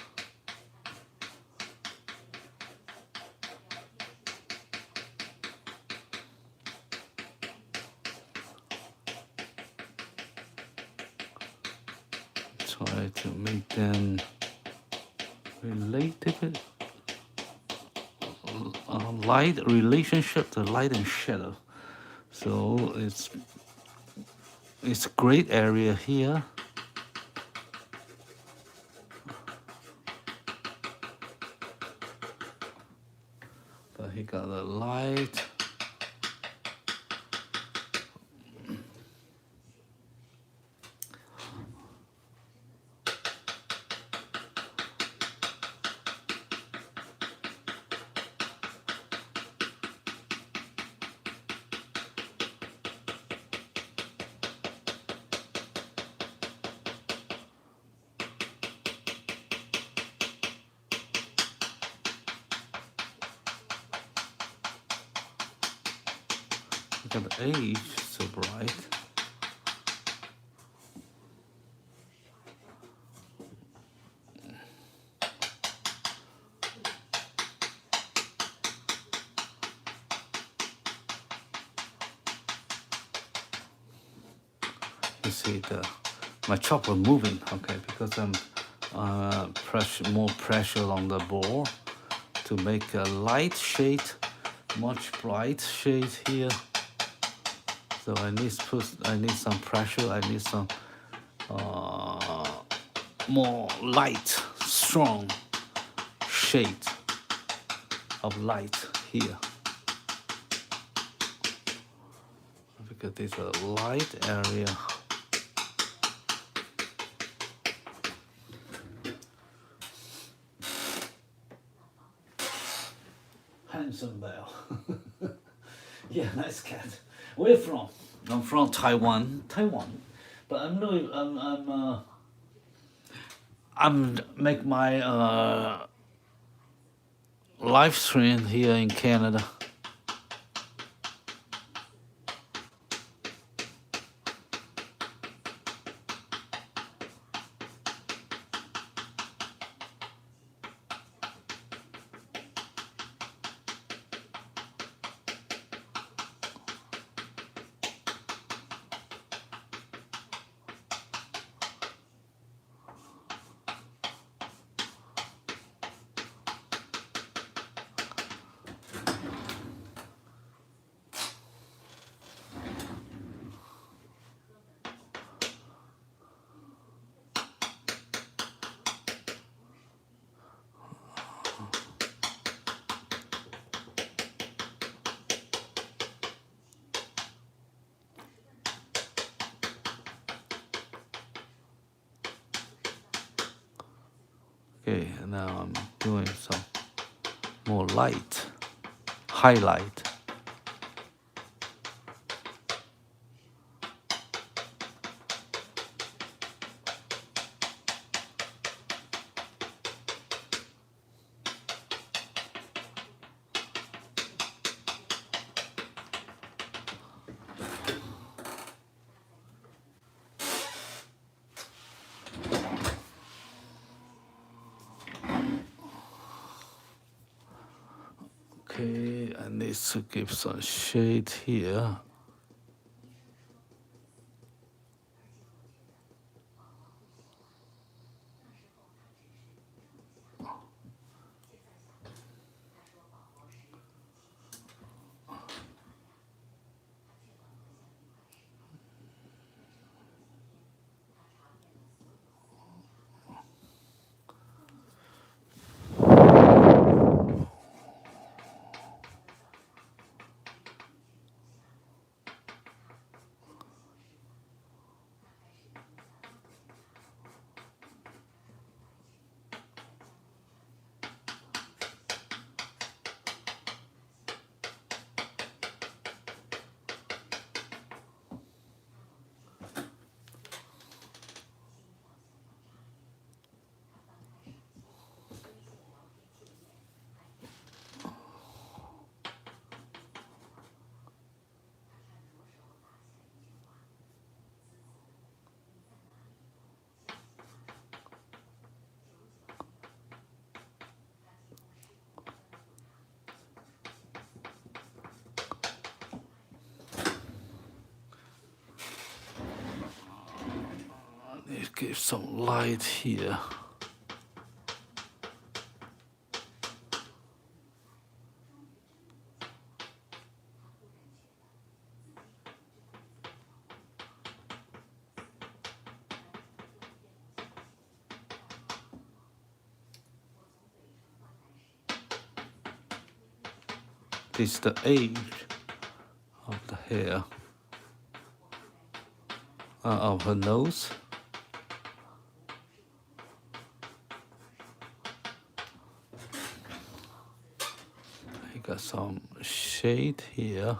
S1: Try to make them related. Light relationship to light and shadow. So it's a great area here. But he got a light. Look at the edge, so bright. You see my chopper moving, okay, because I'm more pressure on the board to make a light shade, much bright shade here. So I need some pressure. I need some more light, strong shade of light here. Because this is a light area. Handsome Bell. Yeah, nice cat. Where you from? I'm from Taiwan. But I'm make my live stream here in Canada. Okay, now I'm doing some more light, highlight. Okay, I need to give some shade here. Let's give some light here. This is the age of the hair, of her nose. I got some shade here.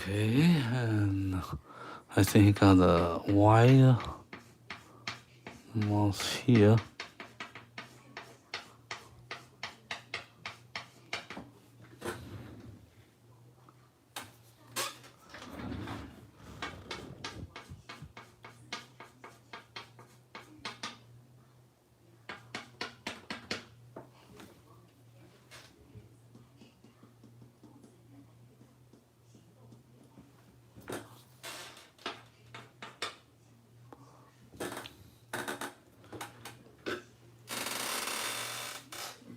S1: Okay, and I think on the wire ones here.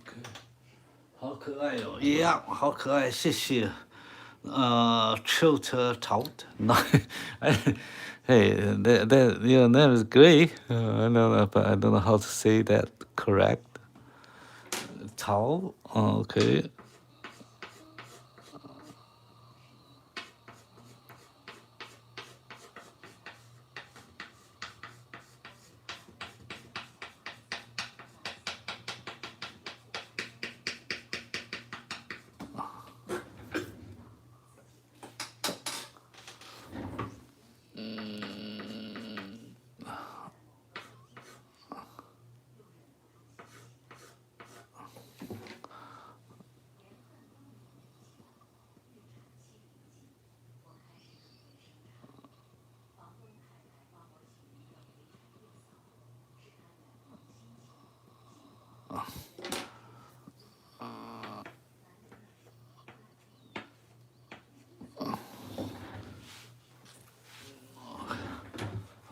S1: Okay. 好可爱哦，一样好可爱，谢谢。chalkboard. No, hey, your name is great. I don't know, but I don't know how to say that correct. Tao, okay.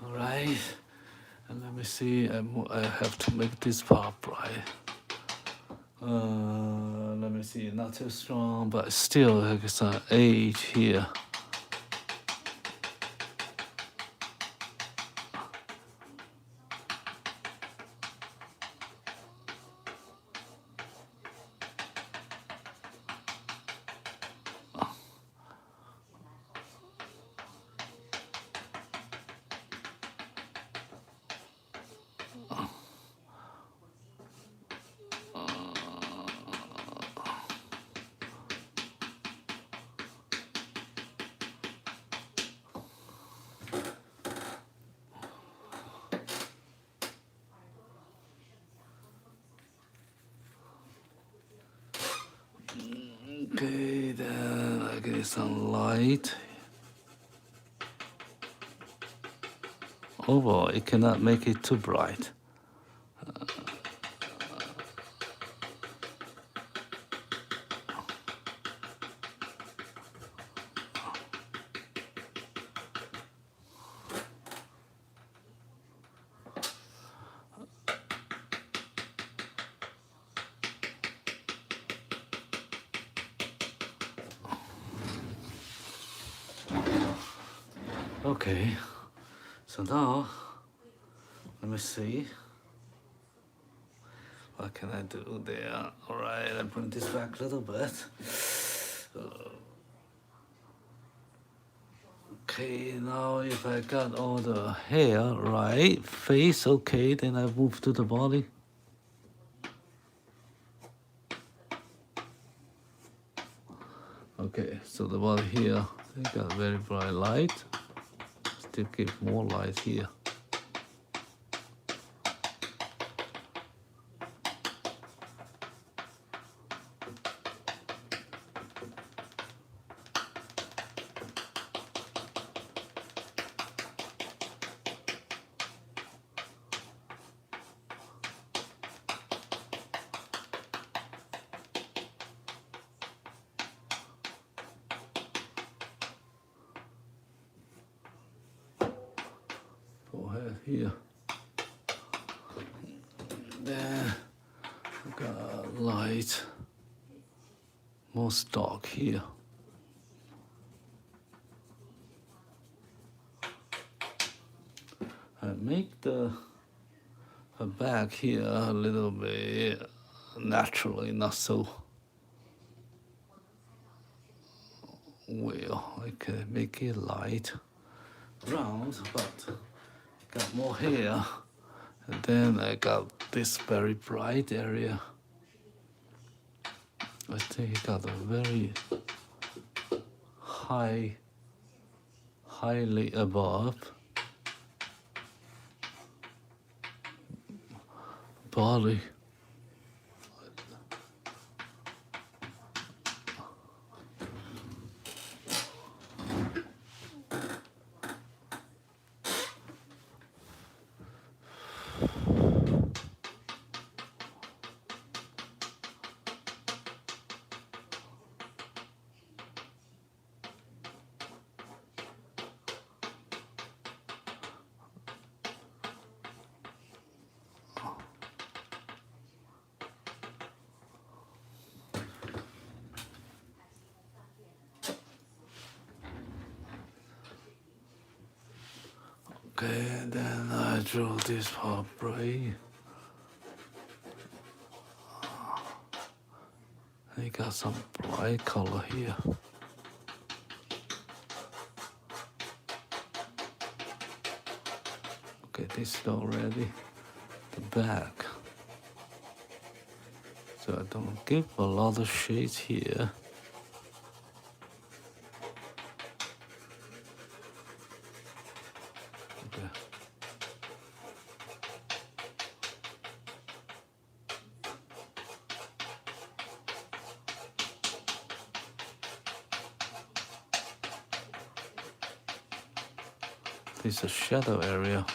S1: Alright, and let me see, I have to make this part bright. Let me see, not too strong, but still it's an 8 here. Okay, then I get some light. Overall, it cannot make it too bright. Okay, so now, let me see. What can I do there? Alright, I bring this back a little bit. Okay, now if I got all the hair right, face okay, then I move to the body. Okay, so the body here, I got very bright light. Still give more light here. Forehead here. Then I got light, most dark here. I make the back here a little bit naturally, not so well. I can make it light, round, but got more hair. And then I got this very bright area. I think it got a very highly above body. Okay, and then I draw this part bright. I got some bright color here. Okay, this is already the back. So I don't give a lot of shades here. Okay. This is a shadow area.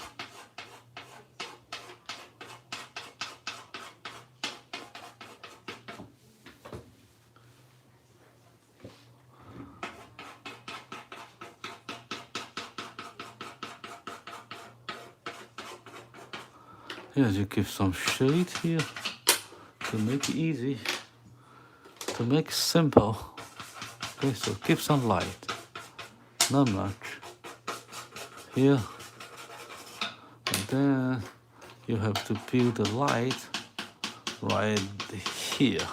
S1: Here you give some shade here to make it easy, to make it simple. Okay, so give some light, not much. Here, and then you have to build the light right here.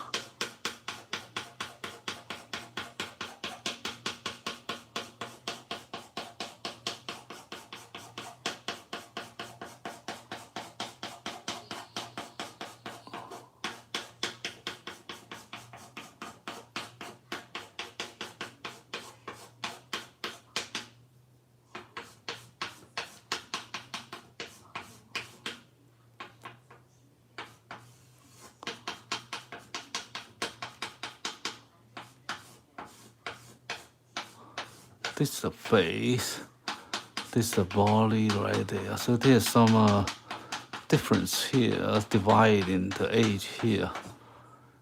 S1: This is the face, this is the body right there. So there's some difference here, dividing the edge here.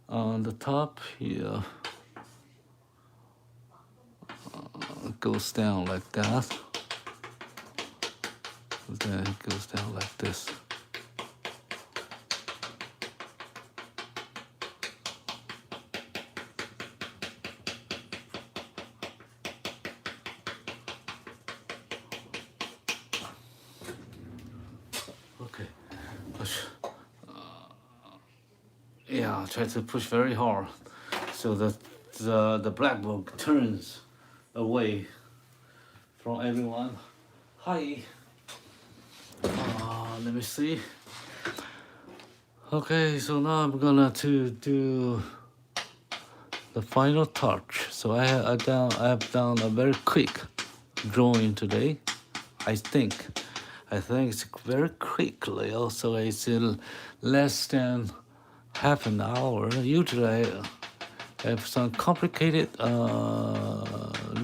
S1: On the top here, goes down like that. Then it goes down like this. Okay, push. Yeah, try to push very hard so that the blackboard turns away from everyone. Hi. Let me see. Okay, so now I'm gonna do the final touch. So I have done a very quick drawing today. I think it's very quickly. Also, it's less than half an hour. Usually, I have some complicated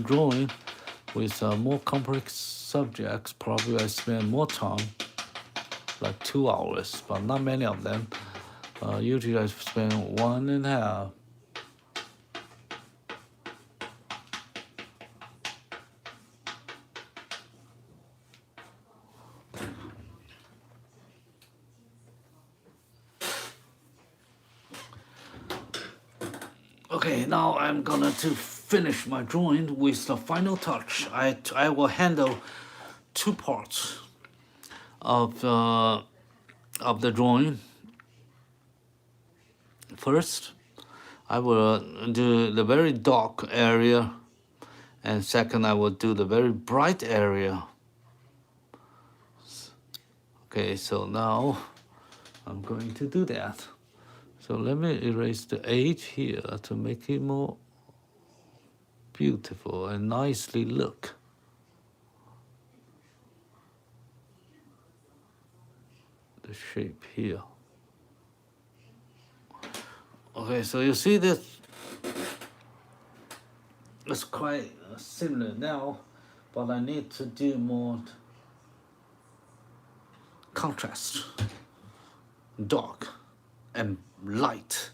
S1: drawing with more complex subjects. Probably I spend more time, like 2 hours, but not many of them. Usually I spend 1.5. Okay, now I'm gonna to finish my drawing with the final touch. I will handle 2 parts of the drawing. First, I will do the very dark area, and second, I will do the very bright area. Okay, so now I'm going to do that. So let me erase the edge here to make it more beautiful and nicely look. The shape here. Okay, so you see this, it's quite similar now, but I need to do more contrast, dark and light,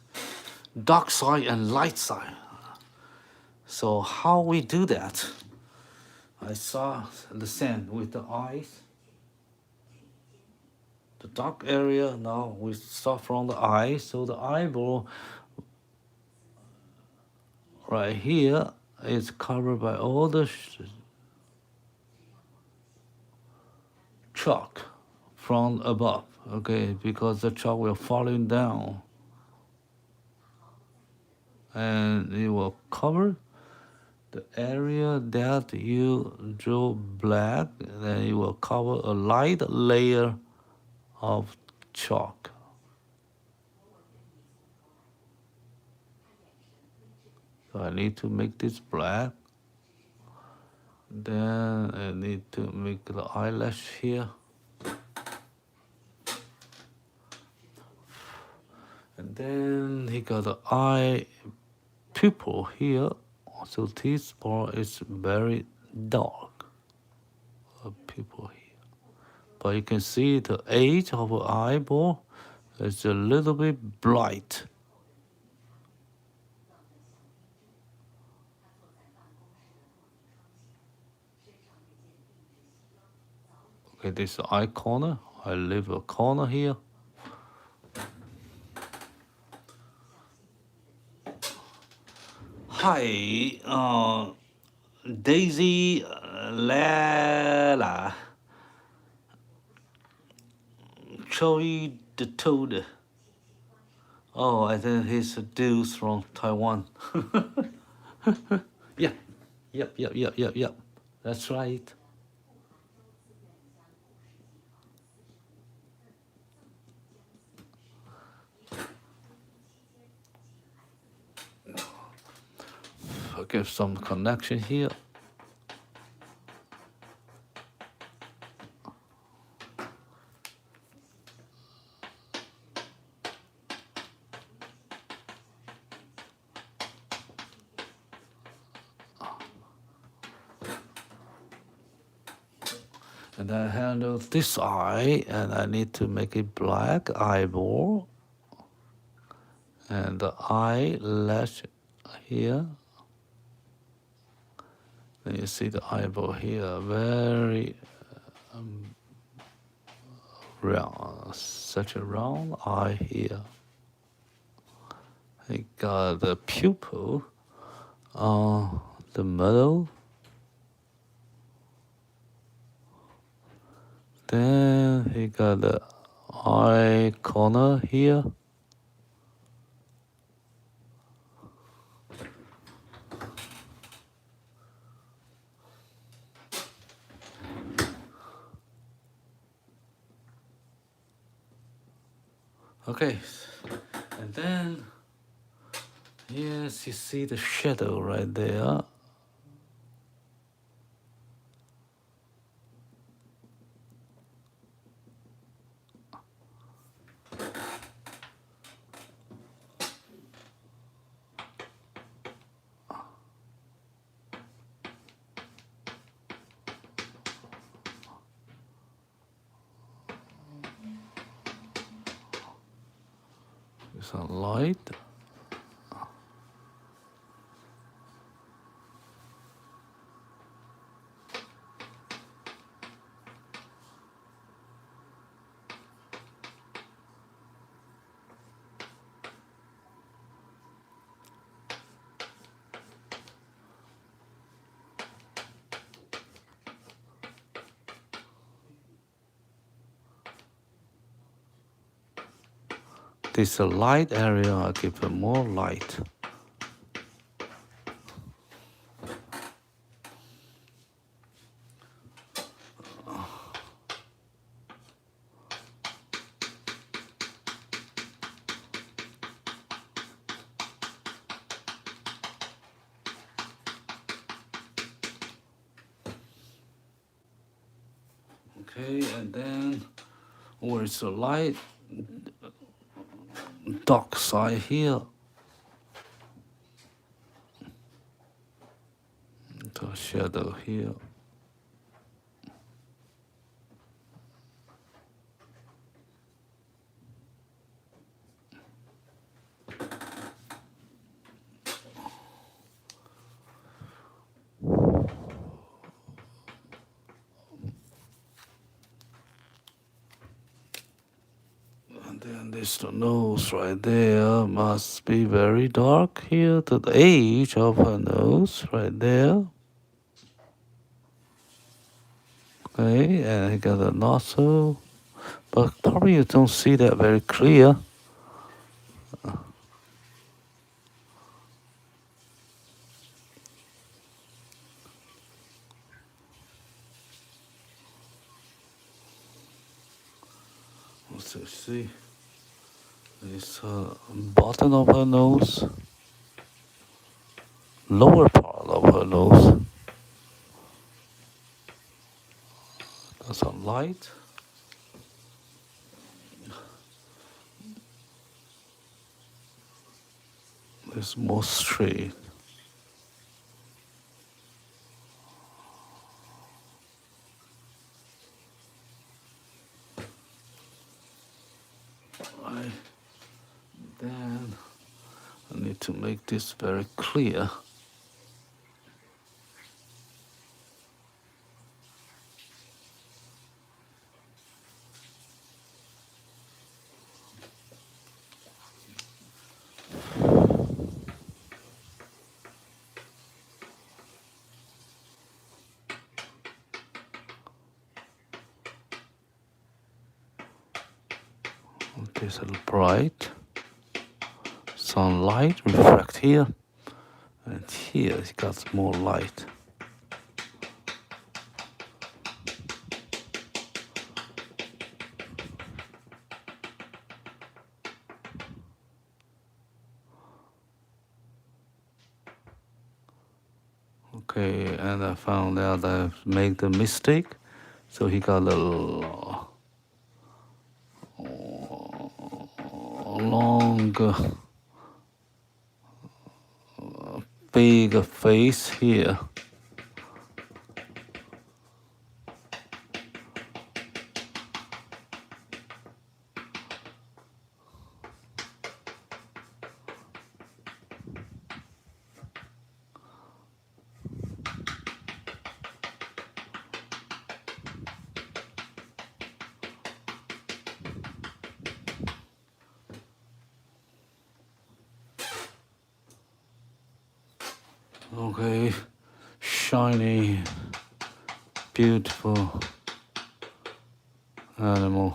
S1: dark side and light side. So how we do that? I saw the same with the eyes. The dark area, now we start from the eye. So the eyeball right here is covered by all the chalk from above, okay, because the chalk will falling down. And it will cover the area that you draw black, and then it will cover a light layer of chalk. So I need to make this black. Then I need to make the eyelash here. And then he got the eye pupil here. So this part is very dark. A pupil here. But you can see the edge of the eyeball is a little bit bright. Okay, this eye corner. I leave a corner here Hi, Daisy Lala, Joey the Toad. Oh, I think he's a dude from Taiwan. Yeah, yep. That's right. I'll give some connection here. And I handle this eye, and I need to make it black eyeball. And the eyelash here. Then you see the eyeball here, very round, such a round eye here. I got the pupil on the middle. Then he got the eye corner here. Okay, and then yes, you see the shadow right there. Some light. This light area, I'll give it more light. Okay, and then where's the light? Dark side here. The shadow here. And then there's the nose right there. Must be very dark here to the edge of her nose right there. Okay, and I got a nostril, but probably you don't see that very clear. Let's see. This bottom of her nose, lower part of her nose. Got some light. It's more straight. Then I need to make this very clear. Okay, it's a little bright. Sunlight reflect here, and here it got more light. Okay, and I found out I made the mistake, so he got a little longer, bigger face here. Okay, shiny, beautiful animal.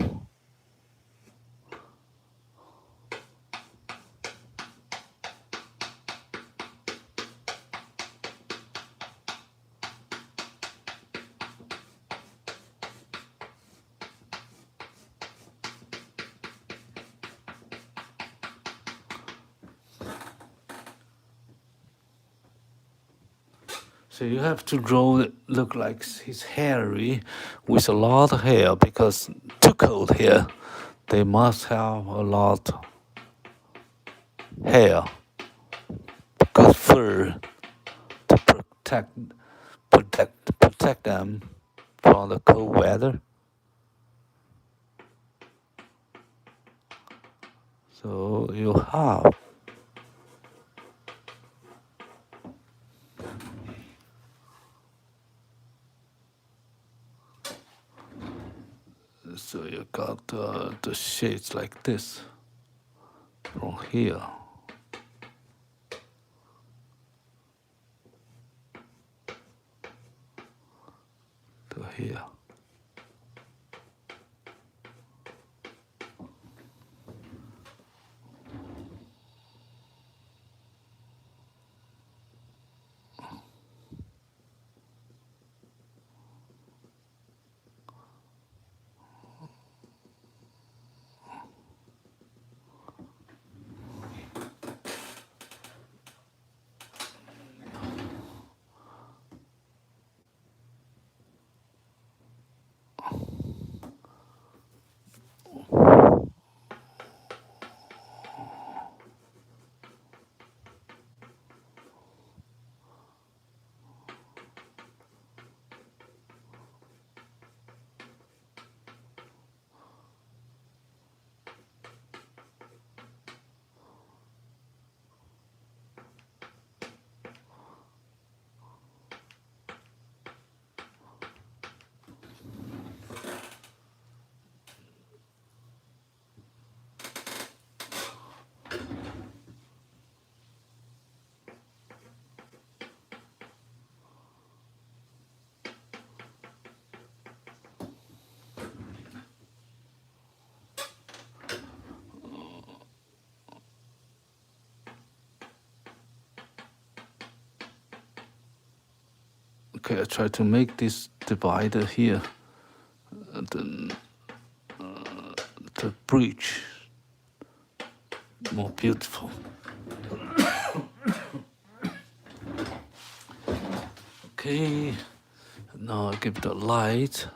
S1: So you have to draw it look like he's hairy with a lot of hair, because too cold here. They must have a lot hair, good fur to protect them from the cold weather. So you have so you got the shades like this from here to here. Okay, I try to make this divider here, the bridge more beautiful. Okay, now I give the light.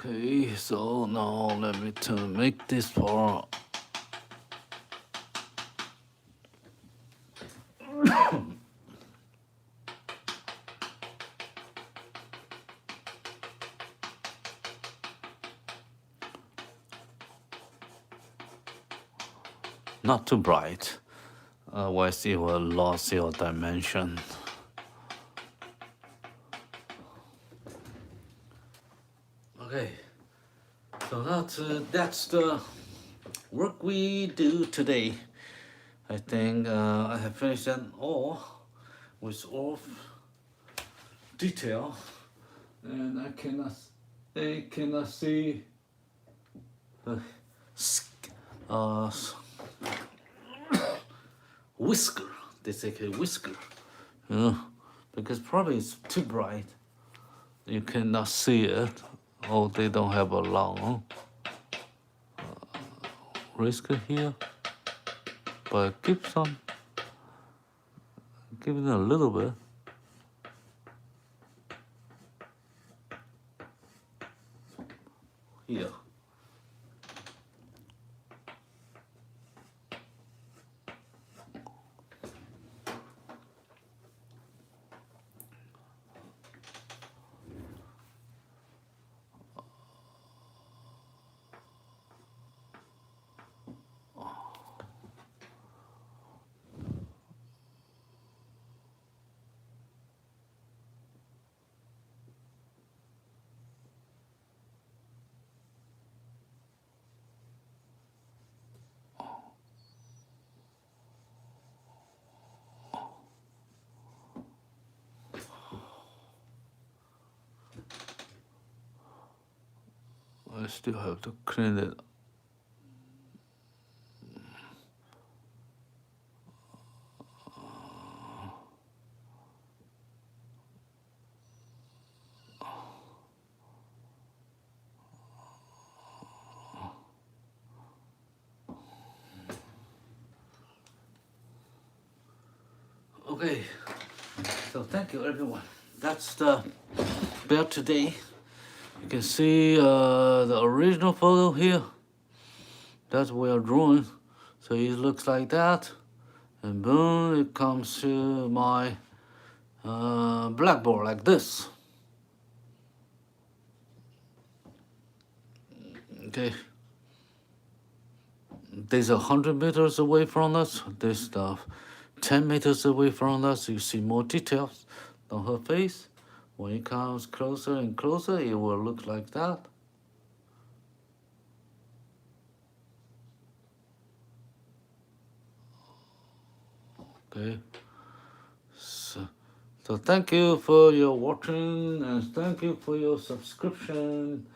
S1: Okay, so now let me make this part. Not too bright, otherwise it will lose your dimension. Okay, so that's the work we do today. I think I have finished them all with all detail, and I cannot see the whisker. They say whisker, because probably it's too bright. You cannot see it. Oh, they don't have a long whisker here, but give it a little bit. Here. I still have to clean it. Okay, so thank you everyone. That's the build today. You can see the original photo here. That's what we are drawing. So it looks like that. And boom, it comes to my blackboard like this. Okay. There's 100 meters away from us. There's 10 meters away from us. You see more details on her face. When it comes closer and closer, it will look like that. Okay. So thank you for your watching, and thank you for your subscription.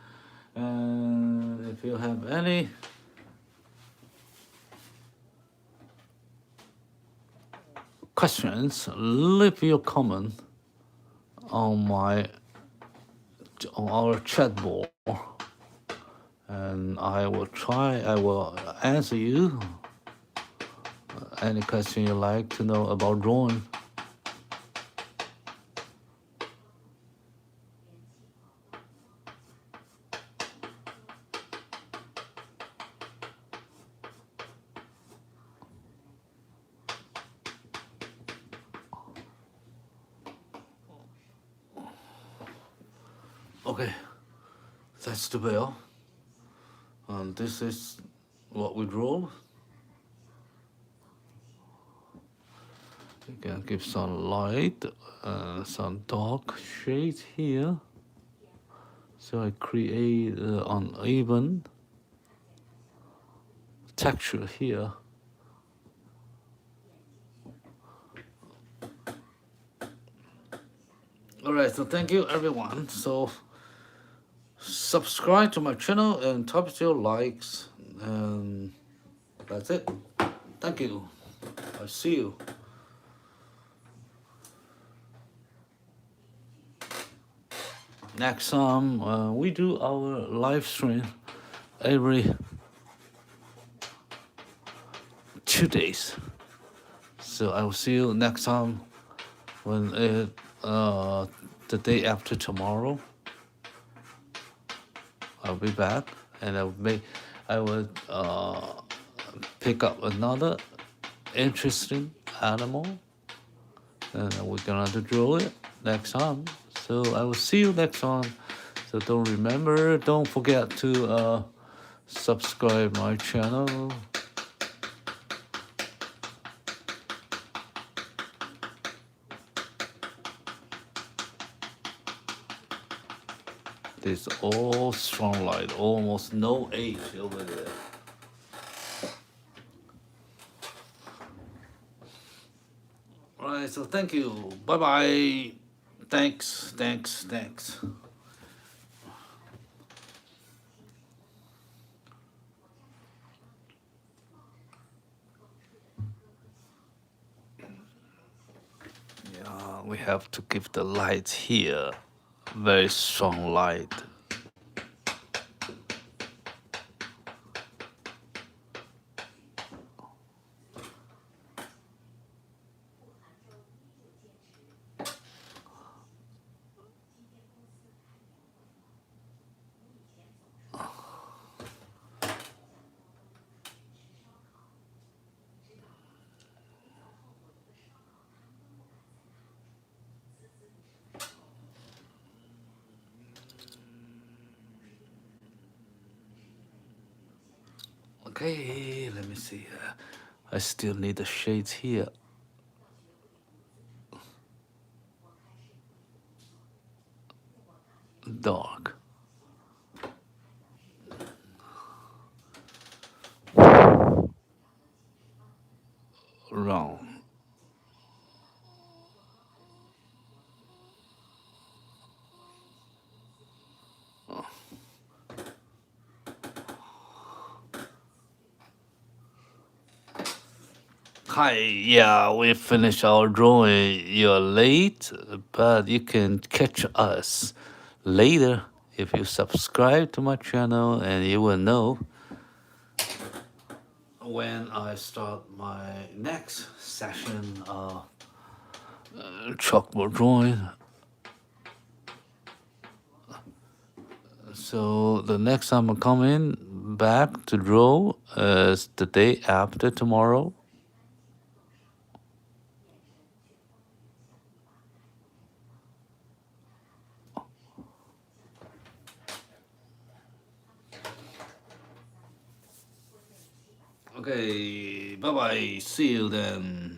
S1: And if you have any questions, leave your comment on our chat board, and I will answer you any question you like to know about drawing. Okay, that's the bell, and this is what we draw. You can give some light, some dark shades here, so I create uneven texture here. Alright, so thank you everyone. So subscribe to my channel and top your likes, and that's it. Thank you. I'll see you. Next time we do our live stream every 2 days. So I will see you next time when the day after tomorrow. I'll be back, and I will pick up another interesting animal, and we're gonna draw it next time. So I will see you next time. So don't forget to subscribe my channel. This all strong light, almost no age over there. Alright, so thank you. Bye bye. Thanks. Yeah, we have to give the light here. Very strong light. Okay, let me see. I still need the shades here. Dark. Round. Hi, yeah, we finished our drawing. You're late, but you can catch us later if you subscribe to my channel, and you will know when I start my next session of chalkboard drawing. So the next time I'm coming back to draw is the day after tomorrow. Okay, bye bye. See you then.